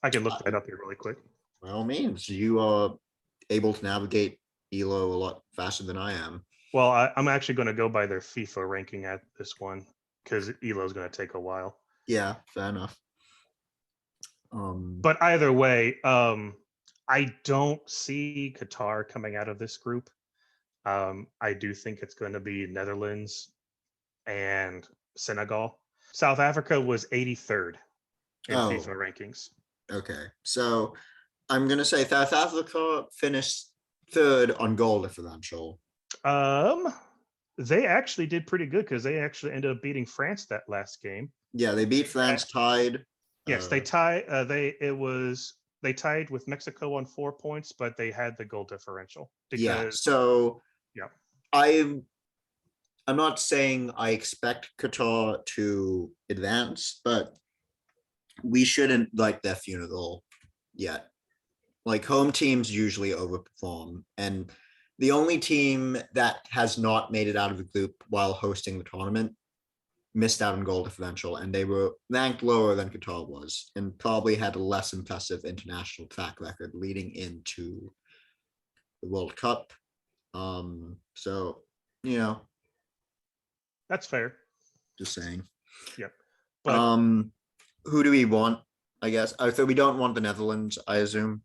I can look that up here really quick. By all means, you are able to navigate ELO a lot faster than I am. Well, I'm actually going to go by their FIFA ranking at this one because ELO is going to take a while. Yeah, fair enough. But either way, I don't see Qatar coming out of this group. I do think it's going to be Netherlands and Senegal. South Africa was 83rd in FIFA rankings. Okay, so I'm going to say South Africa finished 3rd on goal differential. They actually did pretty good because they actually ended up beating France that last game. Yeah, they beat France, tied. Yes, they tied. They tied with Mexico on 4 points, but they had the goal differential. I'm not saying I expect Qatar to advance, but we shouldn't light their funeral yet. Like, home teams usually overperform, and the only team that has not made it out of the group while hosting the tournament missed out on goal differential, and they were ranked lower than Qatar was and probably had a less impressive international track record leading into the World Cup. So, that's fair. Just saying. Yep. But who do we want? I guess so. We don't want the Netherlands, I assume.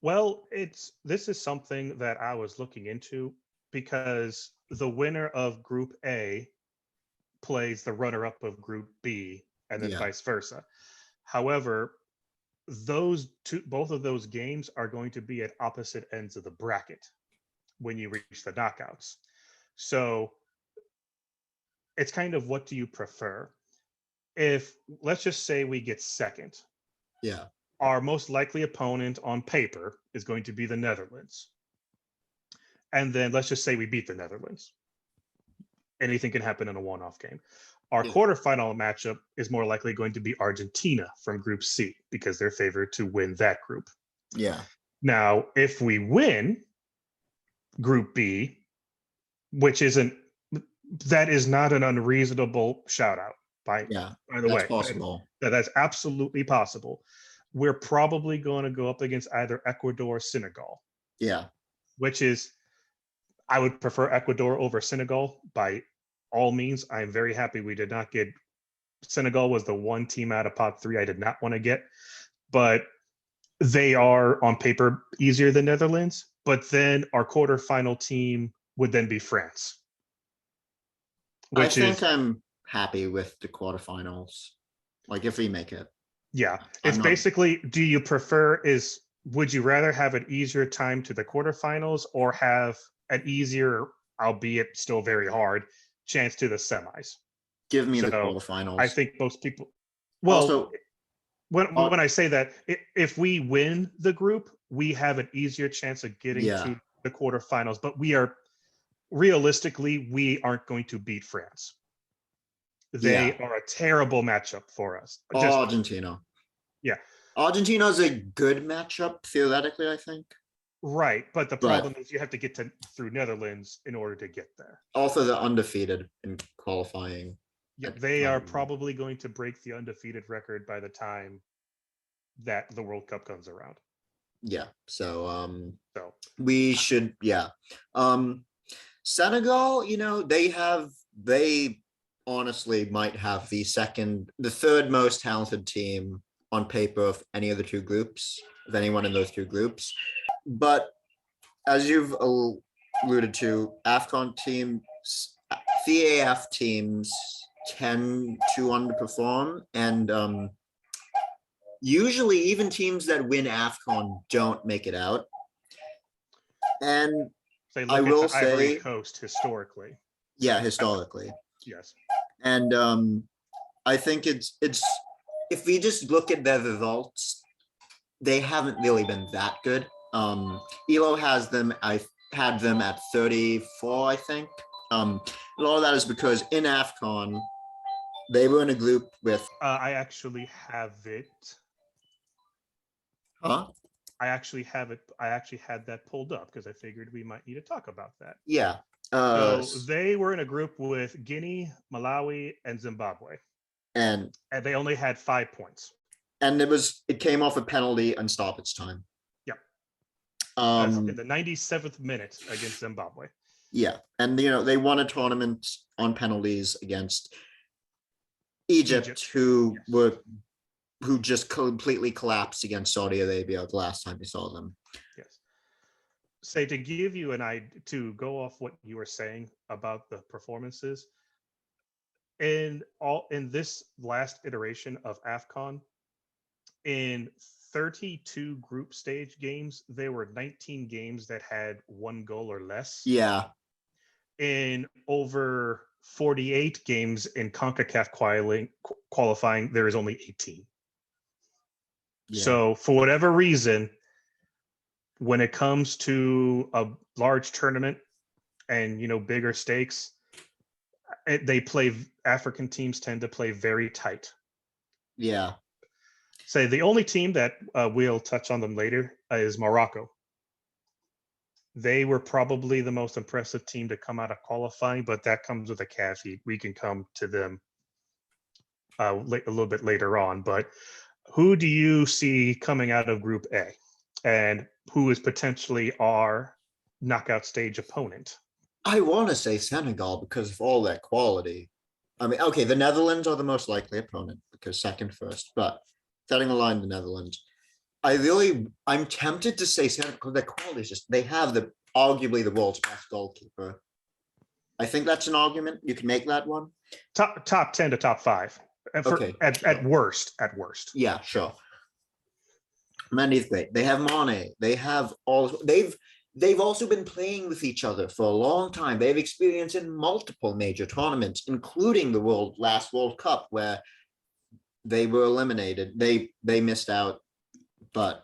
Well, this is something that I was looking into because the winner of Group A plays the runner-up of Group B, and then vice versa. However, both of those games are going to be at opposite ends of the bracket when you reach the knockouts. So it's kind of, what do you prefer? If, let's just say, we get second. Yeah. Our most likely opponent on paper is going to be the Netherlands. And then let's just say we beat the Netherlands. anything can happen in a one-off game. Our Yeah. quarterfinal matchup is more likely going to be Argentina from Group C because they're favored to win that group. Yeah. Now, if we win Group B, which that is not an unreasonable shout out by Yeah. the That's way. possible. That's absolutely possible. We're probably going to go up against either Ecuador or Senegal, Yeah. which is, I would prefer Ecuador over Senegal by all means. I'm very happy we did not get Senegal was the one team out of pot 3 I did not want to get, but they are on paper easier than Netherlands. But then our quarterfinal team would then be France, I which think is, I'm happy with the quarterfinals. Like if we make it. yeah, I'm it's not- basically, do you prefer would you rather have an easier time to the quarterfinals or have an easier, albeit still very hard, chance to the semis? Give me the So quarterfinals. I think most people, well, Also, when I say that, if we win the group, we have an easier chance of getting Yeah. to the quarterfinals, but realistically, we aren't going to beat France. They Yeah. are a terrible matchup for us. Argentina. Yeah. Argentina's a good matchup, theoretically, I think. Right, but the But- problem is you have to get through Netherlands in order to get there. Also, they're undefeated in qualifying. Yeah, at they are time. probably going to break the undefeated record by the time that the World Cup comes around. Yeah. So So we should, yeah. Senegal, they honestly might have the third most talented team on paper of any of the two groups, of anyone in those two groups. But as you've alluded to, AFCON teams, CAF teams tend to underperform, and usually even teams that win AFCON don't make it out. And they I look will at the Ivory say- Coast historically. yeah, historically. Yes. And I think it's if we just look at their results, they haven't really been that good. Elo has them. I had them at 34, I think. A lot of that is because in AFCON, they were in a group with I actually have it. huh? I actually had that pulled up because I figured we might need to talk about that. Yeah. So they were in a group with Guinea, Malawi, and Zimbabwe, and and they only had 5 points. it came off a penalty and stoppage time. Yeah. Um, In the 97th minute against Zimbabwe. Yeah, and they won a tournament on penalties against Egypt. who just completely collapsed against Saudi Arabia the last time we saw them. Yes. Say, to give you an idea, to go off what you were saying about the performances, in this last iteration of AFCON, in 32 group stage games, there were 19 games that had 1 goal or less. Yeah. In over 48 games in CONCACAF qualifying, there is only 18. Yeah. So for whatever reason, when it comes to a large tournament and bigger stakes, African teams tend to play very tight. Yeah. Say the only team that we'll touch on them later is Morocco. They were probably the most impressive team to come out of qualifying, but that comes with a caveat. We can come to them a little bit later on. But who do you see coming out of Group A, and who is potentially our knockout stage opponent? I want to say Senegal because of all their quality. I mean, okay, the Netherlands are the most likely opponent because second, first, but setting aside the Netherlands, I'm tempted to say Senegal because their quality is just, they have arguably the world's best goalkeeper. I think that's an argument. You can make that one. Top 10 to top 5. Okay. At worst. Yeah, sure. Mandy's great. They have Mane. They've also been playing with each other for a long time. They've experienced in multiple major tournaments, including the last World Cup, where they were eliminated. They missed out. But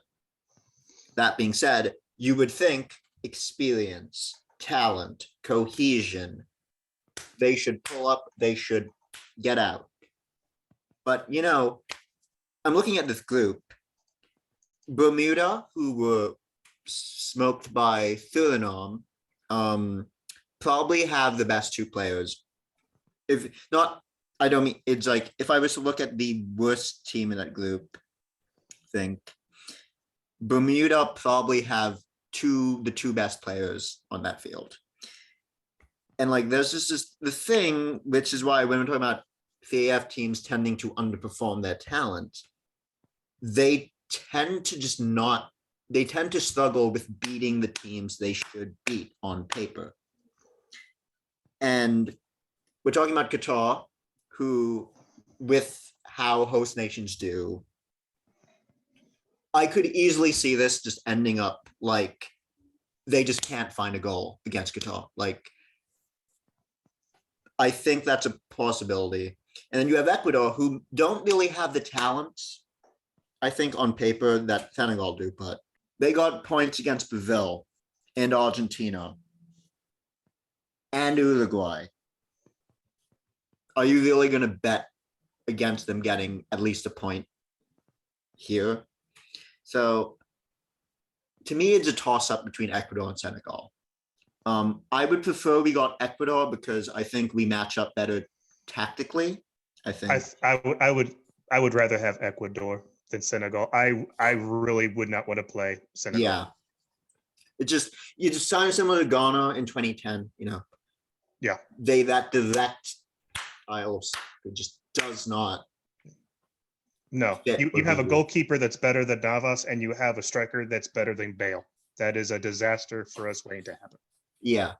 that being said, you would think experience, talent, cohesion, They should pull up. They should get out. But, I'm looking at this group. Bermuda, who were smoked by Suriname, probably have the best two players. If not, I don't mean, it's like, if I was to look at the worst team in that group, I think Bermuda probably have the two best players on that field. And like, there's just the thing, which is why when we're talking about CAF teams tending to underperform their talent, they tend to struggle with beating the teams they should beat on paper. And we're talking about Qatar, who, with how host nations do, I could easily see this just ending up like they just can't find a goal against Qatar. Like, I think that's a possibility. And then you have Ecuador, who don't really have the talent, I think, on paper that Senegal do, but they got points against Brazil and Argentina and Uruguay. Are you really going to bet against them getting at least a point here? So to me, it's a toss-up between Ecuador and Senegal. I would prefer we got Ecuador because I think we match up better tactically. I think I would rather have Ecuador than Senegal. I really would not want to play Senegal. Yeah. It just, you just sound similar to Ghana in 2010, Yeah. That direct styles, it just does not. No, you have a goalkeeper that's better than Navas, and you have a striker that's better than Bale. That is a disaster for us waiting to happen. Yeah.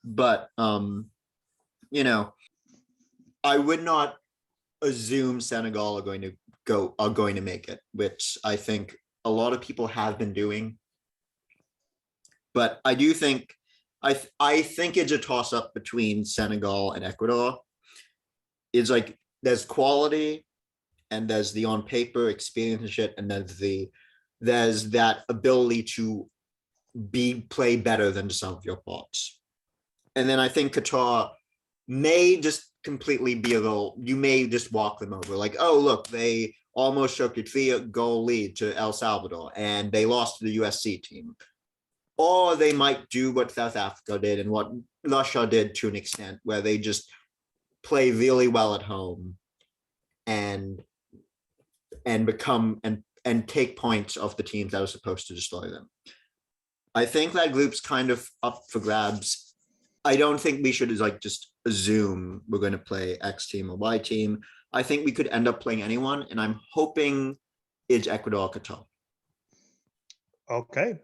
But I would not assume Senegal are going to make it, which I think a lot of people have been doing. But I do think I think it's a toss-up between Senegal and Ecuador. It's like there's quality and there's the on paper experience and shit, and there's that ability to play better than some of your thoughts. And then I think Qatar may just completely be you may just walk them over. Like, oh, look, they almost took a 3-goal lead to El Salvador and they lost to the USC team. Or they might do what South Africa did and what Russia did to an extent, where they just play really well at home and become and take points off the teams that are supposed to destroy them. I think that group's kind of up for grabs. I don't think we should just assume we're going to play X team or Y team. I think we could end up playing anyone, and I'm hoping it's Ecuador, Qatar. Okay.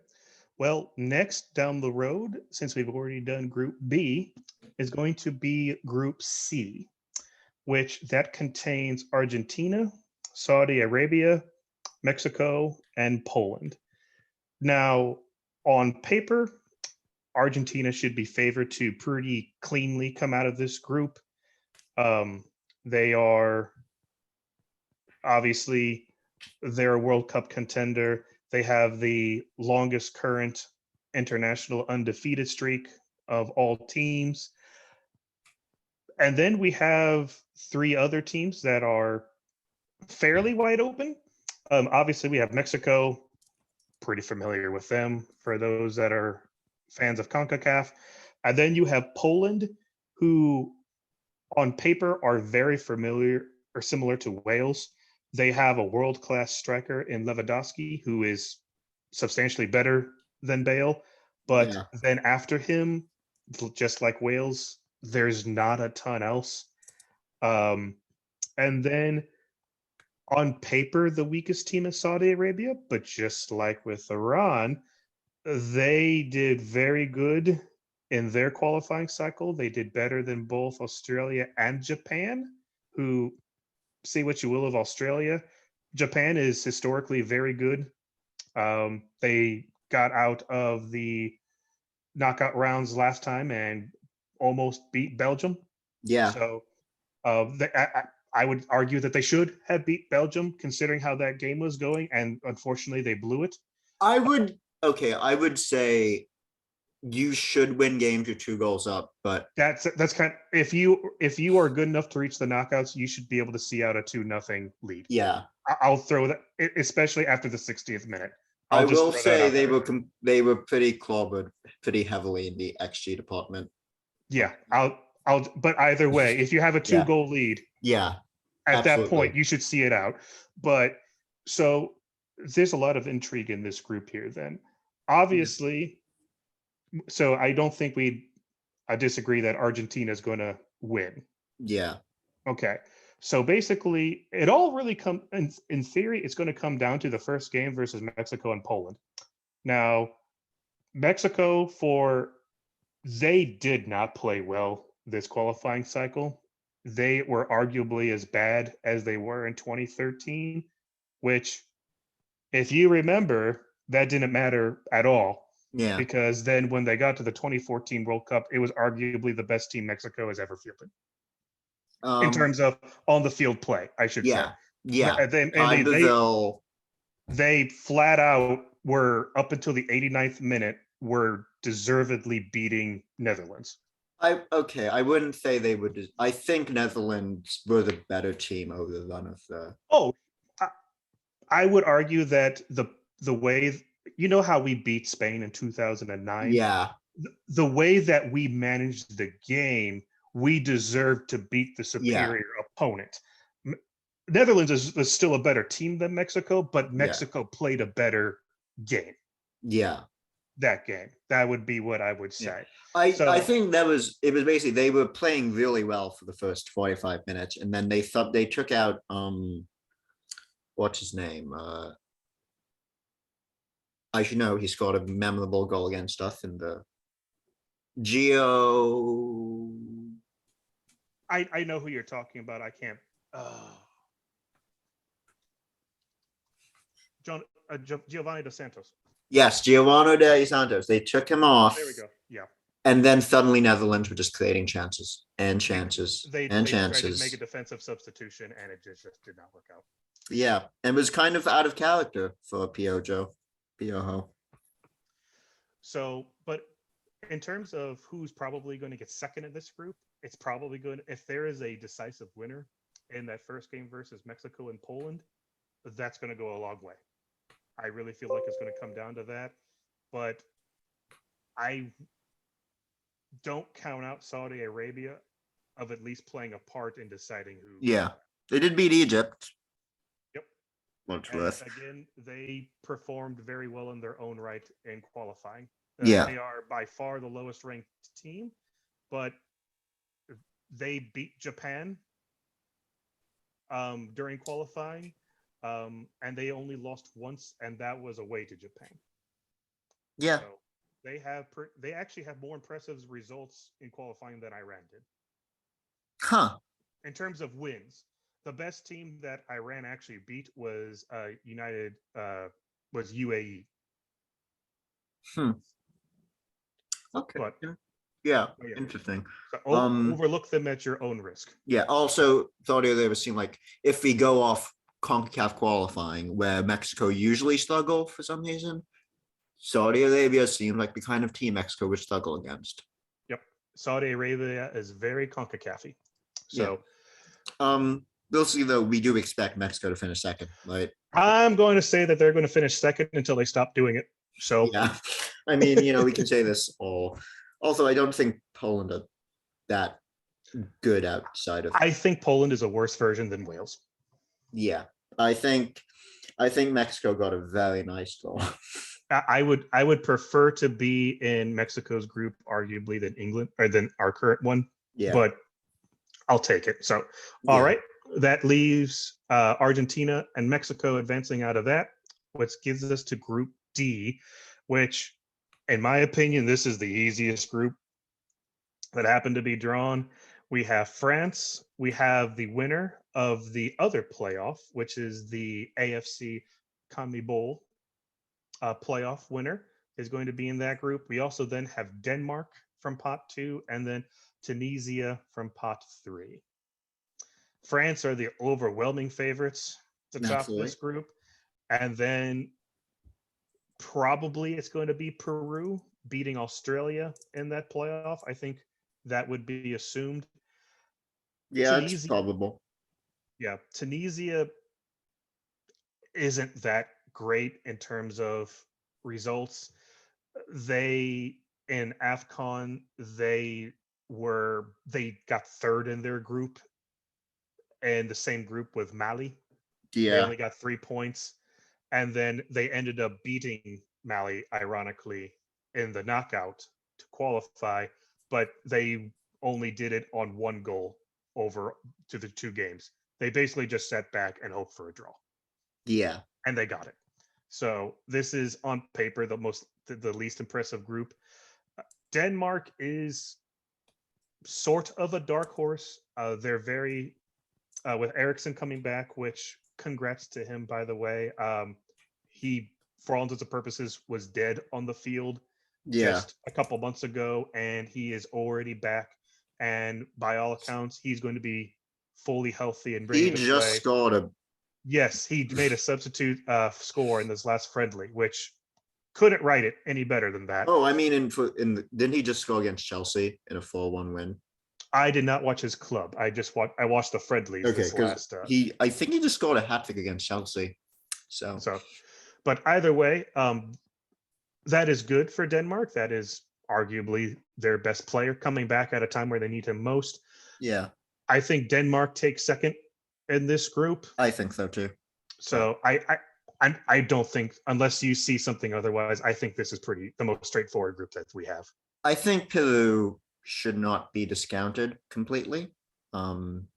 Well, next down the road, since we've already done Group B, is going to be Group C, which that contains Argentina, Saudi Arabia, Mexico, and Poland. Now, on paper, Argentina should be favored to pretty cleanly come out of this group. They are obviously, they're a World Cup contender. They have the longest current international undefeated streak of all teams. And then we have 3 other teams that are fairly wide open. Obviously, we have Mexico, pretty familiar with them for those that are fans of CONCACAF. And then you have Poland, who on paper are very familiar or similar to Wales. They have a world-class striker in Lewandowski, who is substantially better than Bale. But then after him, just like Wales, there's not a ton else. And then on paper, the weakest team is Saudi Arabia, but just like with Iran, they did very good in their qualifying cycle. They did better than both Australia and Japan, who, say what you will of Australia, Japan is historically very good. They got out of the knockout rounds last time and almost beat Belgium. Yeah. So I would argue that they should have beat Belgium considering how that game was going, and unfortunately they blew it. I would say you should win games with 2 goals up, but That's kind of, if you are good enough to reach the knockouts, you should be able to see out a 2-0 lead. yeah, I'll throw that, especially after the 60th minute. I I'll just will throw that say out there. they were pretty clobbered pretty heavily in the XG department. Yeah, but either way, if you have a 2-goal lead, Yeah, at that absolutely. point, you should see it out. But so there's a lot of intrigue in this group here then. Obviously, so I don't think I disagree that Argentina is going to win. Yeah, Okay. So basically, it all really in theory, it's going to come down to the first game versus Mexico and Poland. Now, Mexico they did not play well this qualifying cycle. They were arguably as bad as they were in 2013, which, if you remember, that didn't matter at all yeah. because then when they got to the 2014 World Cup, it was arguably the best team Mexico has ever fielded in terms of on the field play, I should say. Yeah. And they flat out were, up until the 89th minute, were deservedly beating Netherlands. I wouldn't say they would. I think Netherlands were the better team over the run of the. Oh, I would argue that the way, you know how we beat Spain in 2009? Yeah. The way that we managed the game, we deserved to beat the superior opponent. Netherlands is still a better team than Mexico, but Mexico played a better game. Yeah. That game. That would be what I would say. I think it was basically they were playing really well for the first 45 minutes, and then they took out what's his name? I should know he scored a memorable goal against us in the Geo. I know who you're talking about. I can't. Giovanni Dos Santos. Yes, Giovanni Dos Santos. They took him off. There we go. Yeah. And then suddenly Netherlands were just creating chances and chances they chances. Tried to make a defensive substitution, and it just did not work out. Yeah, and was kind of out of character for Piojo. So, but in terms of who's probably going to get second in this group, it's probably good if there is a decisive winner in that first game versus Mexico and Poland. That's going to go a long way. I really feel like it's going to come down to that, but I don't count out Saudi Arabia of at least playing a part in deciding who. Yeah, they did beat Egypt. Yep. Again, they performed very well in their own right in qualifying. They are by far the lowest ranked team, but they beat Japan during qualifying, and they only lost once, and that was away to Japan. Yeah. So they actually have more impressive results in qualifying than Iran did. Huh. In terms of wins, the best team that Iran actually beat was UAE. Okay. But, yeah, interesting. So overlook them at your own risk. Yeah. Also, Saudi Arabia seemed like if we go off CONCACAF qualifying, where Mexico usually struggle for some reason, Saudi Arabia seemed like the kind of team Mexico would struggle against. Yep. Saudi Arabia is very CONCACAF-y. So, we'll see, though. We do expect Mexico to finish second, right? I'm going to say that they're going to finish second until they stop doing it. So, yeah, I mean, we can say this all. Also, I don't think Poland are that good outside of. I think Poland is a worse version than Wales. Yeah, I think Mexico got a very nice goal. I would prefer to be in Mexico's group, arguably, than England or than our current one. Yeah, but I'll take it. So, all right, that leaves Argentina and Mexico advancing out of that, which gives us to Group D, which, in my opinion, this is the easiest group that happened to be drawn. We have France. We have the winner of the other playoff, which is the AFC CONMEBOL playoff winner is going to be in that group. We also then have Denmark from pot 2 and then Tunisia from pot 3. France are the overwhelming favorites to top this group. And then probably it's going to be Peru beating Australia in that playoff. I think that would be assumed. Yeah, it's Tunisia, probable. yeah, Tunisia isn't that great in terms of results. They in AFCON they got third in their group and the same group with Mali. They Yeah, only got 3 points, and then they ended up beating Mali, ironically, in the knockout to qualify, but they only did it on one goal over to the 2 games. They basically just sat back and hoped for a draw, yeah, and they got it. So this is on paper the least impressive group. Denmark is sort of a dark horse. They're very with Ericsson coming back, which congrats to him, by the way. He, for all intents and purposes, was dead on the field yeah. just a couple months ago, and he is already back. And by all accounts, he's going to be fully healthy and ready He to just play. scored a. Yes, he made a substitute score in this last friendly, which couldn't write it any better than that. Oh, I mean, didn't he just score against Chelsea in a 4-1 win? I did not watch his club. I watched the friendlies Okay, this because last. I think he just scored a hat trick against Chelsea. So So, but either way, that is good for Denmark. That is arguably their best player coming back at a time where they need him most. yeah, I think Denmark takes second in this group. I think so too. So I don't think, unless you see something otherwise, I think this is the most straightforward group that we have. I think Peru should not be discounted completely. Um,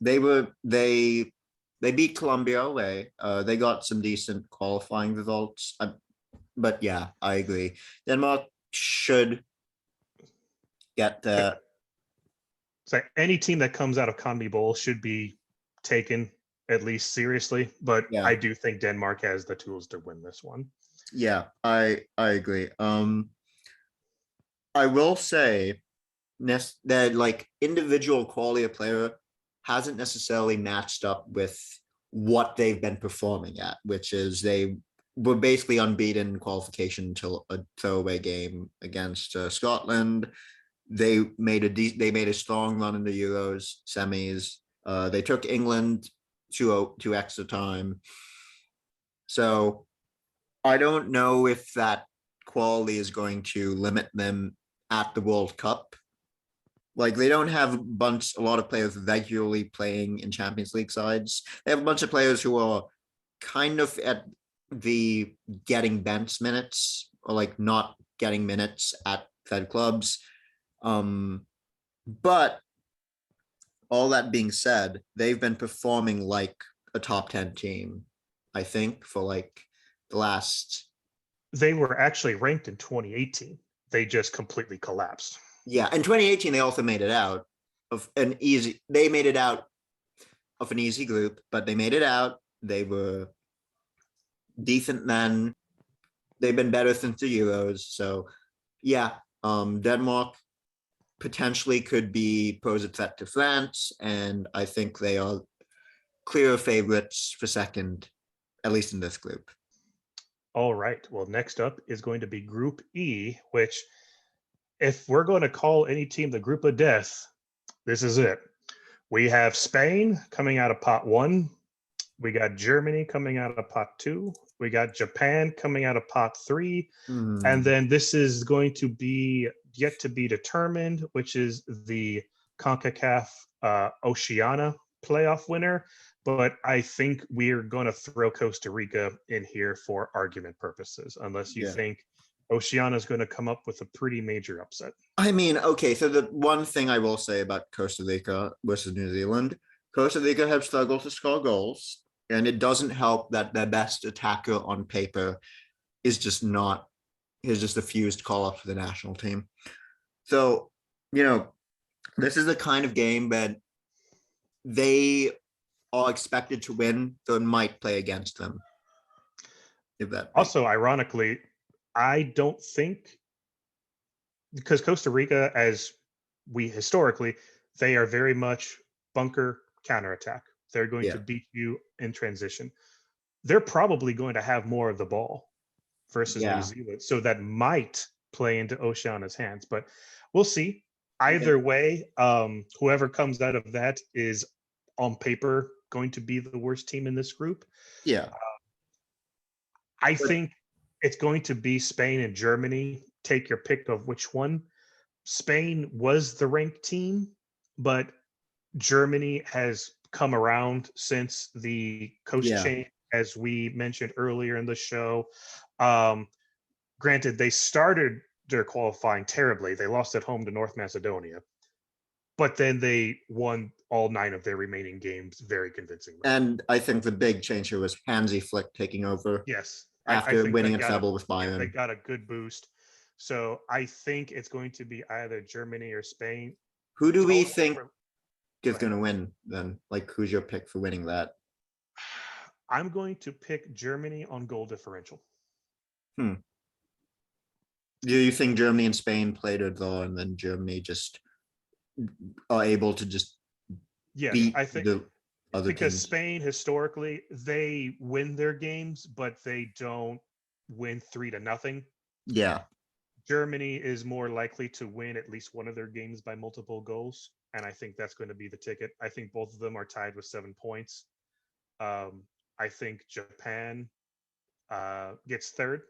they beat Colombia away. They got some decent qualifying results. But yeah, I agree. Denmark should get the. So any team that comes out of Conmebol Bowl should be taken at least seriously, but Yeah, I do think Denmark has the tools to win this one. yeah, I agree. I will say that like individual quality of player hasn't necessarily matched up with what they've been performing at, which is they were basically unbeaten in qualification until a throwaway game against Scotland. They made a strong run in the Euros semis. They took England to extra time. So I don't know if that quality is going to limit them at the World Cup. Like they don't have a lot of players regularly playing in Champions League sides. They have a bunch of players who are kind of at the getting bench minutes or like not getting minutes at Fed clubs. But all that being said, they've been performing like a top 10 team, I think, for like the last. They were actually ranked in 2018. They just completely collapsed. Yeah, in 2018 they also made it out of an easy. They made it out of an easy group, but they made it out. They were decent then. They've been better since the Euros. So yeah, Denmark potentially could pose a threat to France, and I think they are clear favorites for second, at least in this group. All right. Well, next up is going to be Group E, which, if we're going to call any team the group of death, this is it. We have Spain coming out of pot 1. We got Germany coming out of pot 2. We got Japan coming out of pot 3. And then this is going to be yet to be determined, which is the CONCACAF Oceania playoff winner. But I think we're going to throw Costa Rica in here for argument purposes, unless you think Oceania is going to come up with a pretty major upset. I mean, okay, so the one thing I will say about Costa Rica versus New Zealand, Costa Rica have struggled to score goals, and it doesn't help that their best attacker on paper is just a fused call up for the national team. So, this is the kind of game that they are expected to win, so it might play against them. Also, ironically, I don't think, because Costa Rica, as we historically, they are very much bunker counterattack. They're going to beat you in transition. They're probably going to have more of the ball versus New Zealand. So that might play into Oceania's hands, but we'll see. Either way, whoever comes out of that is on paper going to be the worst team in this group. Yeah. I But- think it's going to be Spain and Germany. Take your pick of which one. Spain was the ranked team, but Germany has come around since the coach Yeah. change, as we mentioned earlier in the show. Granted, they started their qualifying terribly. They lost at home to North Macedonia, but then they won all 9 of their remaining games very convincingly. And I think the big change here was Hansi Flick taking over Yes, after think winning they a got treble with they Bayern. got a good boost. So I think it's going to be either Germany or Spain. Who do we Total think for- is Go going to win then? Like, who's your pick for winning that? I'm going to pick Germany on goal differential. Do you think Germany and Spain played it though, and then Germany just are able to just Yes, beat I think the other because teams? Spain historically they win their games, but they don't win 3-0. Yeah. Germany is more likely to win at least one of their games by multiple goals, and I think that's going to be the ticket. I think both of them are tied with 7 points. I think Japan gets third,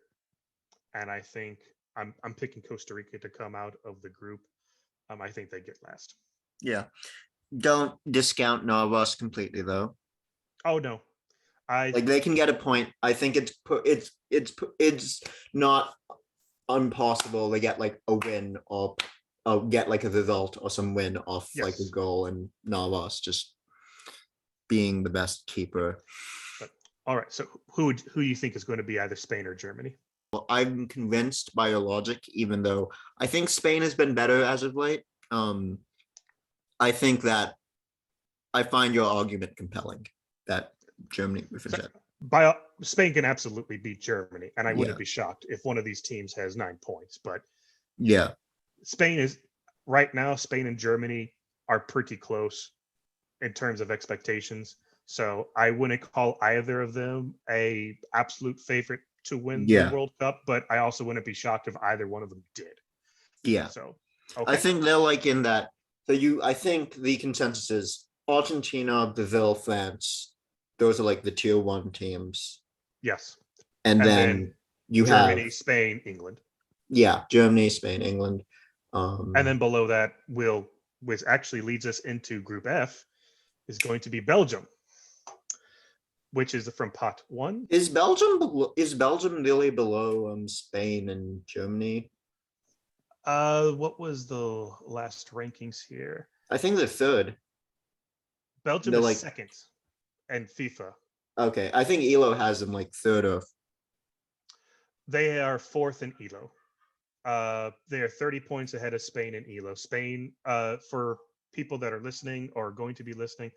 and I think I'm picking Costa Rica to come out of the group. I think they get last. Yeah. Don't discount Navas completely though. Oh no, Like they can get a point. I think it's not impossible to get like a win or get like a result or some win off like a Yes. goal, and Navas just being the best keeper. But all right, so who do you think is going to be either Spain or Germany? Well, I'm convinced by your logic, even though I think Spain has been better as of late. I think that I find your argument compelling that Germany would finish it. Spain can absolutely beat Germany, and I wouldn't Yeah. be shocked if one of these teams has 9 points. But Yeah. Spain is right now. Spain and Germany are pretty close in terms of expectations. So I wouldn't call either of them a absolute favorite to win the Yeah. World Cup, but I also wouldn't be shocked if either one of them did. Yeah. So I think they're like in that. So I think the consensus is Argentina, Brazil, France. Those are like the tier 1 teams. Yes. And then you Germany, have Spain, England. Yeah, Germany, Spain, England. And then below that which actually leads us into Group F, is going to be Belgium, which is from pot 1. Is Belgium really below Spain and Germany? What was the last rankings here? I think they're third. Belgium They're is like second in FIFA. Okay, I think ELO has them like third or They are fourth in ELO. They are 30 points ahead of Spain and ELO. Spain, for people that are listening or going to be listening,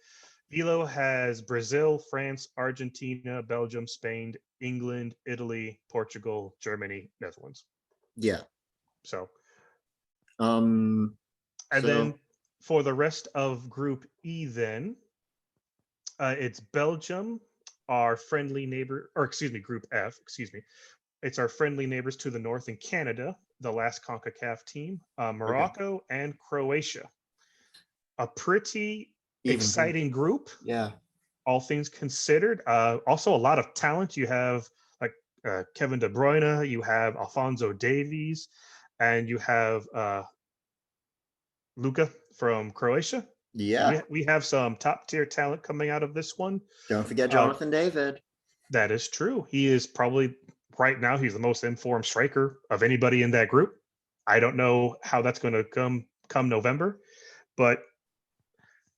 ELO has Brazil, France, Argentina, Belgium, Spain, England, Italy, Portugal, Germany, Netherlands. Yeah. So, and then for the rest of Group E, then it's Belgium, our friendly neighbor, or excuse me, Group F, excuse me. It's our friendly neighbors to the north in Canada, the last CONCACAF team, Morocco and Croatia. A pretty exciting group. Yeah. All things considered. Also a lot of talent. You have like Kevin De Bruyne, you have Alphonso Davies, and you have Luka from Croatia. Yeah. So we have some top tier talent coming out of this one. Don't forget Jonathan David. That is true. He is probably right now, he's the most informed striker of anybody in that group. I don't know how that's going to come November, but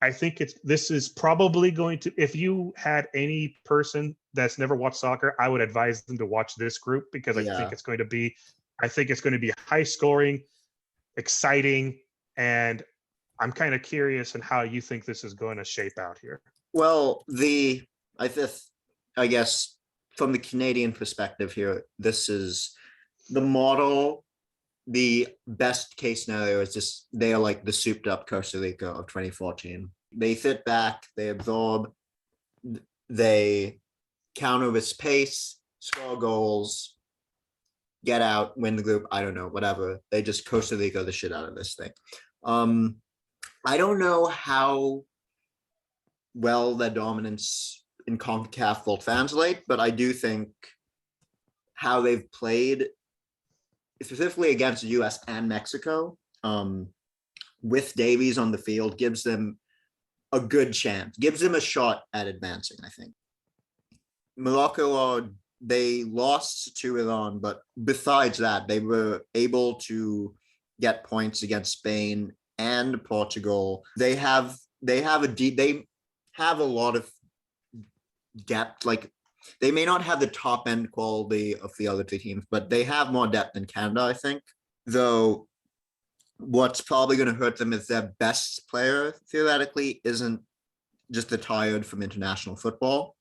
I think this is probably going to, if you had any person that's never watched soccer, I would advise them to watch this group because I think it's going to be high scoring, exciting, and I'm kind of curious on how you think this is going to shape out here. Well, I guess from the Canadian perspective here, this is the model. The best case scenario is just they are like the souped up Costa Rica of 2014. They sit back, they absorb, they counter with pace, score goals, get out, win the group. I don't know, whatever. They just Costa Rica the shit out of this thing. I don't know how well their dominance in CONCACAF will translate, but I do think how they've played, specifically against the US and Mexico, with Davies on the field, gives them a good chance, gives them a shot at advancing, I think. Morocco, they lost to Iran, but besides that, they were able to get points against Spain and Portugal. They have a lot of depth. Like, they may not have the top end quality of the other two teams, but they have more depth than Canada, I think. Though what's probably going to hurt them is their best player, theoretically, isn't just retired from international football.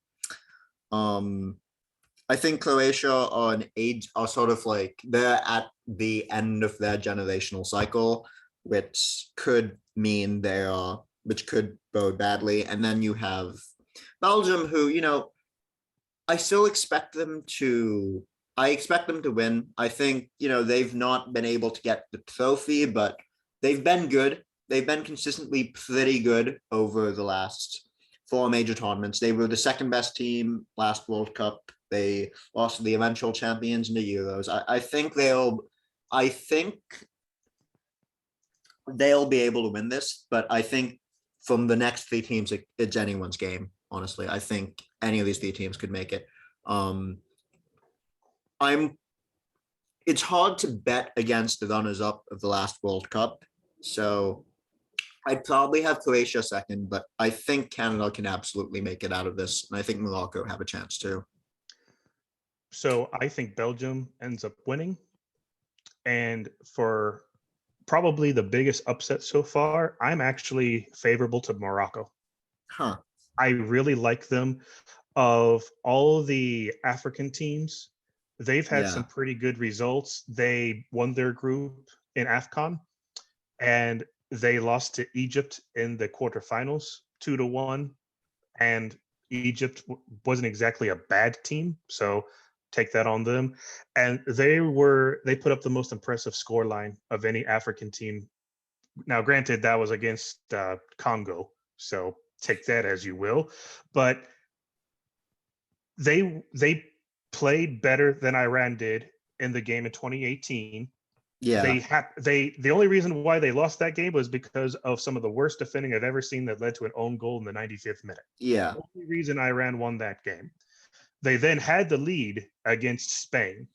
I think Croatia are sort of like, they're at the end of their generational cycle, which could mean which could bode badly. And then you have Belgium, who, I expect them to win. I think, they've not been able to get the trophy, but they've been good. They've been consistently pretty good over the last 4 major tournaments. They were the second best team last World Cup. They lost to the eventual champions in the Euros. I think they'll be able to win this, but I think from the next 3 teams, it's anyone's game. Honestly, I think any of these 3 teams could make it. It's hard to bet against the runners-up of the last World Cup, so I'd probably have Croatia second, but I think Canada can absolutely make it out of this, and I think Morocco have a chance too. So I think Belgium ends up winning, and for probably the biggest upset so far, I'm actually favorable to Morocco. Huh. I really like them. Of all the African teams, they've had some pretty good results. They won their group in AFCON, and they lost to Egypt in the quarterfinals 2-1. And Egypt wasn't exactly a bad team, so take that on them. And they put up the most impressive scoreline of any African team. Now, granted, that was against Congo, so take that as you will. But they played better than Iran did in the game in 2018. Yeah. The only reason why they lost that game was because of some of the worst defending I've ever seen that led to an own goal in the 95th minute. Yeah. The only reason Iran won that game. They then had the lead against Spain.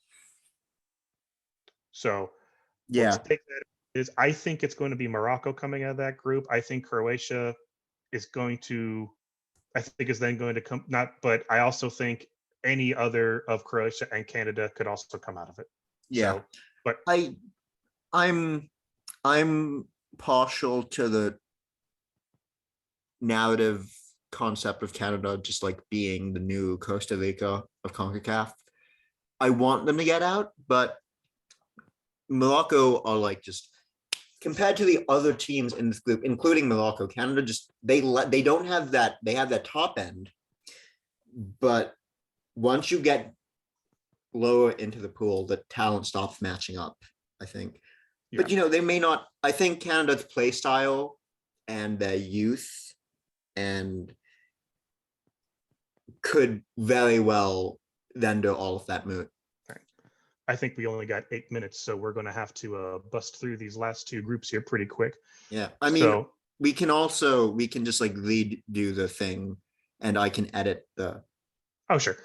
So let's take that. I think it's going to be Morocco coming out of that group. I think Croatia is going to, is then going to come, but I also think any other of Croatia and Canada could also come out of it. Yeah. So, but I'm partial to the narrative concept of Canada just like being the new Costa Rica of CONCACAF. I want them to get out, but Morocco are like, just compared to the other teams in this group, including Morocco, Canada just they don't have that. They have that top end, but once you get lower into the pool, the talent stops matching up, I think. Yeah. But they may not. I think Canada's play style and their youth and could very well render all of that moot. I think we only got 8 minutes, so we're going to have to bust through these last 2 groups here pretty quick. Yeah, I mean, we can just like redo the thing, and I can edit the. Oh, sure.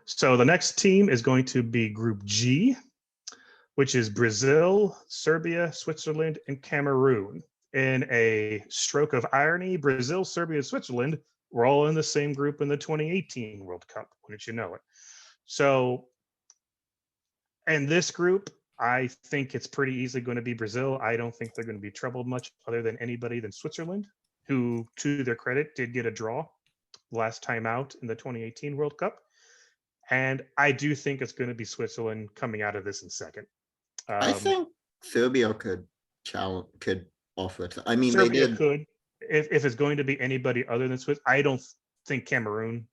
So the next team is going to be Group G, which is Brazil, Serbia, Switzerland, and Cameroon. In a stroke of irony, Brazil, Serbia, and Switzerland were all in the same group in the 2018 World Cup, wouldn't you know it? So, in this group, I think it's pretty easily going to be Brazil. I don't think they're going to be troubled much other than anybody than Switzerland, who, to their credit, did get a draw last time out in the 2018 World Cup. And I do think it's going to be Switzerland coming out of this in second. I think Serbia could offer it. I mean, Serbia they did. Could. If it's going to be anybody other than Swiss, I don't think Cameroon,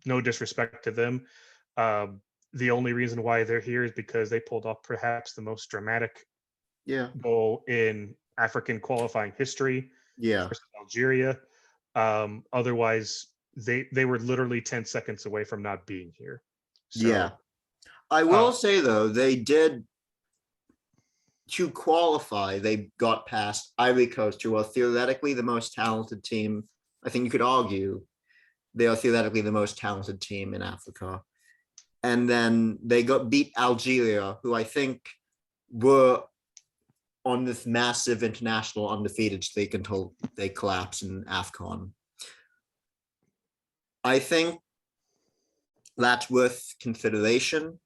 no disrespect to them, the only reason why they're here is because they pulled off perhaps the most dramatic Yeah. goal in African qualifying history Yeah. versus Algeria. Otherwise, they were literally 10 seconds away from not being here. So, Yeah. I will say though, they did, to qualify, they got past Ivory Coast, who are theoretically the most talented team. I think you could argue they are theoretically the most talented team in Africa. And then they got beat Algeria, who I think were on this massive international undefeated streak until they collapsed in AFCON. I think that's worth consideration.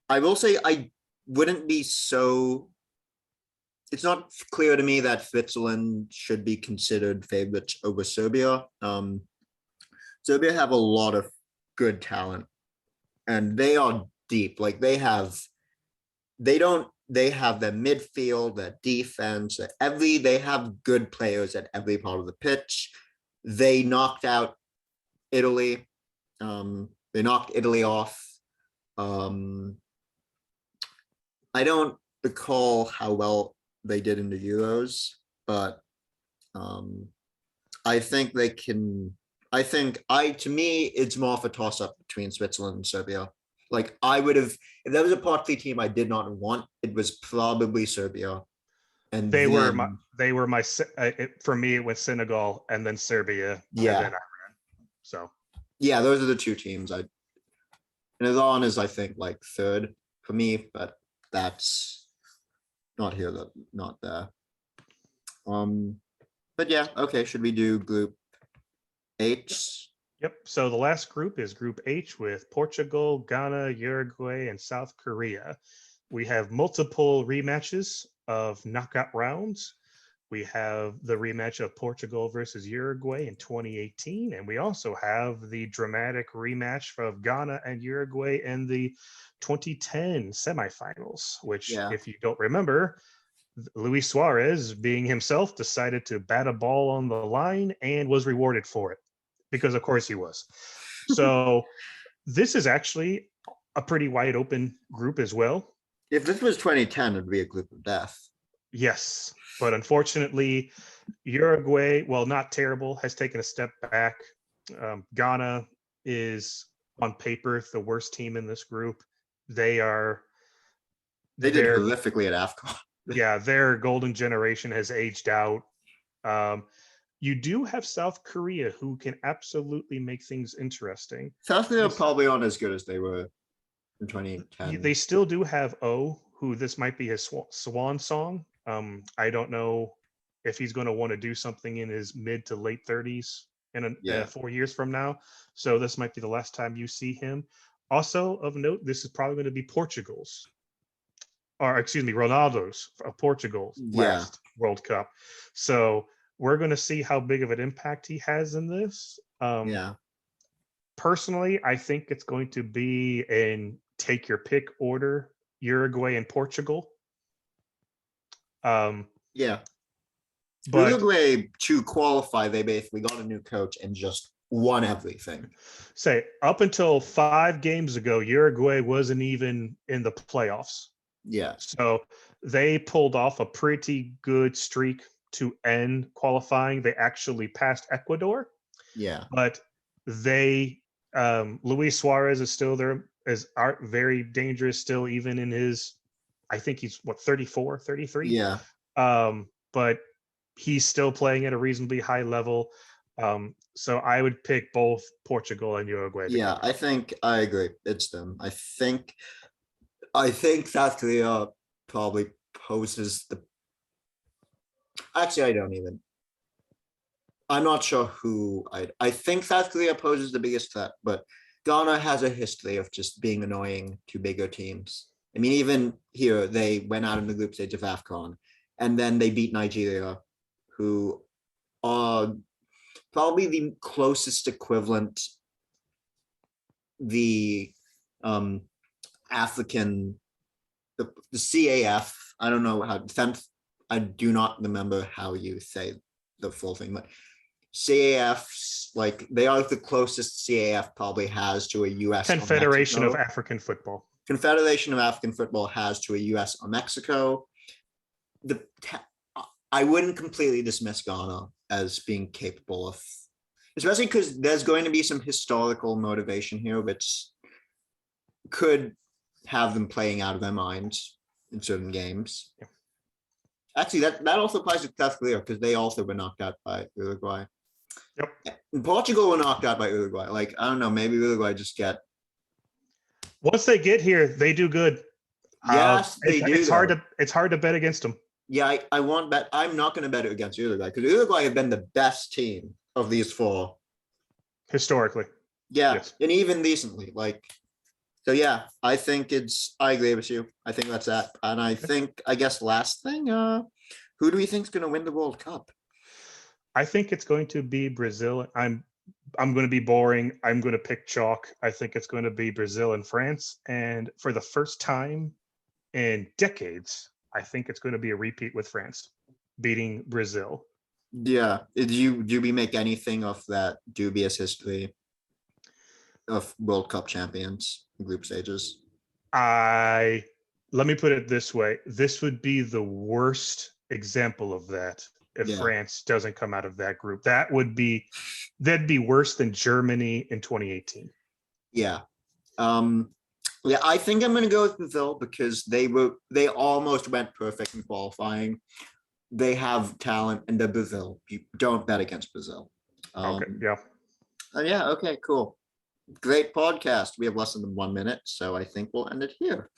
I will say I wouldn't be so. It's not clear to me that Switzerland should be considered favorites over Serbia. Serbia have a lot of good talent, and they are deep. Like they have their midfield, their defense, they have good players at every part of the pitch. They knocked out Italy. They knocked Italy off. I don't recall how well they did in the Euros, but I think they can. To me, it's more of a toss up between Switzerland and Serbia. Like I would have, if there was a Part 3 team I did not want, it was probably Serbia. And they were my for me it was Senegal and then Serbia. Yeah. And then Iran. So yeah, those are the two teams. And Iran is, I think, like third for me, but that's not here, not there. But yeah, okay. Should we do Group H? Yep. So the last group is Group H with Portugal, Ghana, Uruguay, and South Korea. We have multiple rematches of knockout rounds. We have the rematch of Portugal versus Uruguay in 2018. And we also have the dramatic rematch of Ghana and Uruguay in the 2010 semifinals, which, if you don't remember, Luis Suarez, being himself, decided to bat a ball on the line and was rewarded for it, because of course he was. So this is actually a pretty wide open group as well. If this was 2010, it'd be a group of death. Yes, but unfortunately, Uruguay, well, not terrible, has taken a step back. Ghana is on paper the worst team in this group. They did horrifically at AFCON. Yeah, their golden generation has aged out. You do have South Korea, who can absolutely make things interesting. South Korea probably aren't as good as they were in 2010. They still do have O, who this might be his swan song. I don't know if he's going to want to do something in his mid to late 30s in 4 years from now. So this might be the last time you see him. Also of note, this is probably going to be Ronaldo's Portugal's last World Cup. So we're going to see how big of an impact he has in this. Personally, I think it's going to be in take your pick order, Uruguay and Portugal. But Uruguay, to qualify, they basically got a new coach and just won everything. Say, up until 5 games ago, Uruguay wasn't even in the playoffs. Yeah. So they pulled off a pretty good streak to end qualifying. They actually passed Ecuador. Yeah. But Luis Suarez is still there, very dangerous still, even in his, I think he's 34, 33. Yeah. But he's still playing at a reasonably high level. So I would pick both Portugal and Uruguay. Yeah, I think I agree. It's them. I think South Korea probably poses the. Actually, I don't even. I'm not sure who I think South Korea poses the biggest threat, but Ghana has a history of just being annoying to bigger teams. I mean, even here, they went out in the group stage of AFCON, and then they beat Nigeria, who are probably the closest equivalent, the African, the CAF. I don't know how. I do not remember how you say the full thing, but CAFs, like they are the closest CAF probably has to a US or Confederation of Mexico. African Football. Confederation of African Football has to a US or Mexico. I wouldn't completely dismiss Ghana as being capable of, especially because there's going to be some historical motivation here, which could have them playing out of their minds in certain games. Yeah. Actually, that also applies to South Korea because they also were knocked out by Uruguay. Yep. And Portugal were knocked out by Uruguay. Like, I don't know, maybe Uruguay just get. Once they get here, they do good. Yes, they do. It's hard to bet against them. Yeah, I won't bet. I'm not going to bet it against Uruguay because Uruguay have been the best team of these four Historically. Yeah, Yes. and even recently, like, so yeah, I agree with you. I think that's that. And I guess last thing, who do we think is going to win the World Cup? I think it's going to be Brazil. I'm going to be boring. I'm going to pick chalk. I think it's going to be Brazil and France. And for the first time in decades, I think it's going to be a repeat with France beating Brazil. Yeah. Do we make anything of that dubious history of World Cup champions in group stages? Let me put it this way. This would be the worst example of that if France doesn't come out of that group. That'd be worse than Germany in 2018. Yeah. Yeah, I think I'm going to go with Brazil because they almost went perfect in qualifying. They have talent and they're Brazil. You don't bet against Brazil. Okay. Yeah. Yeah. Okay, cool. Great podcast. We have less than 1 minute, so I think we'll end it here.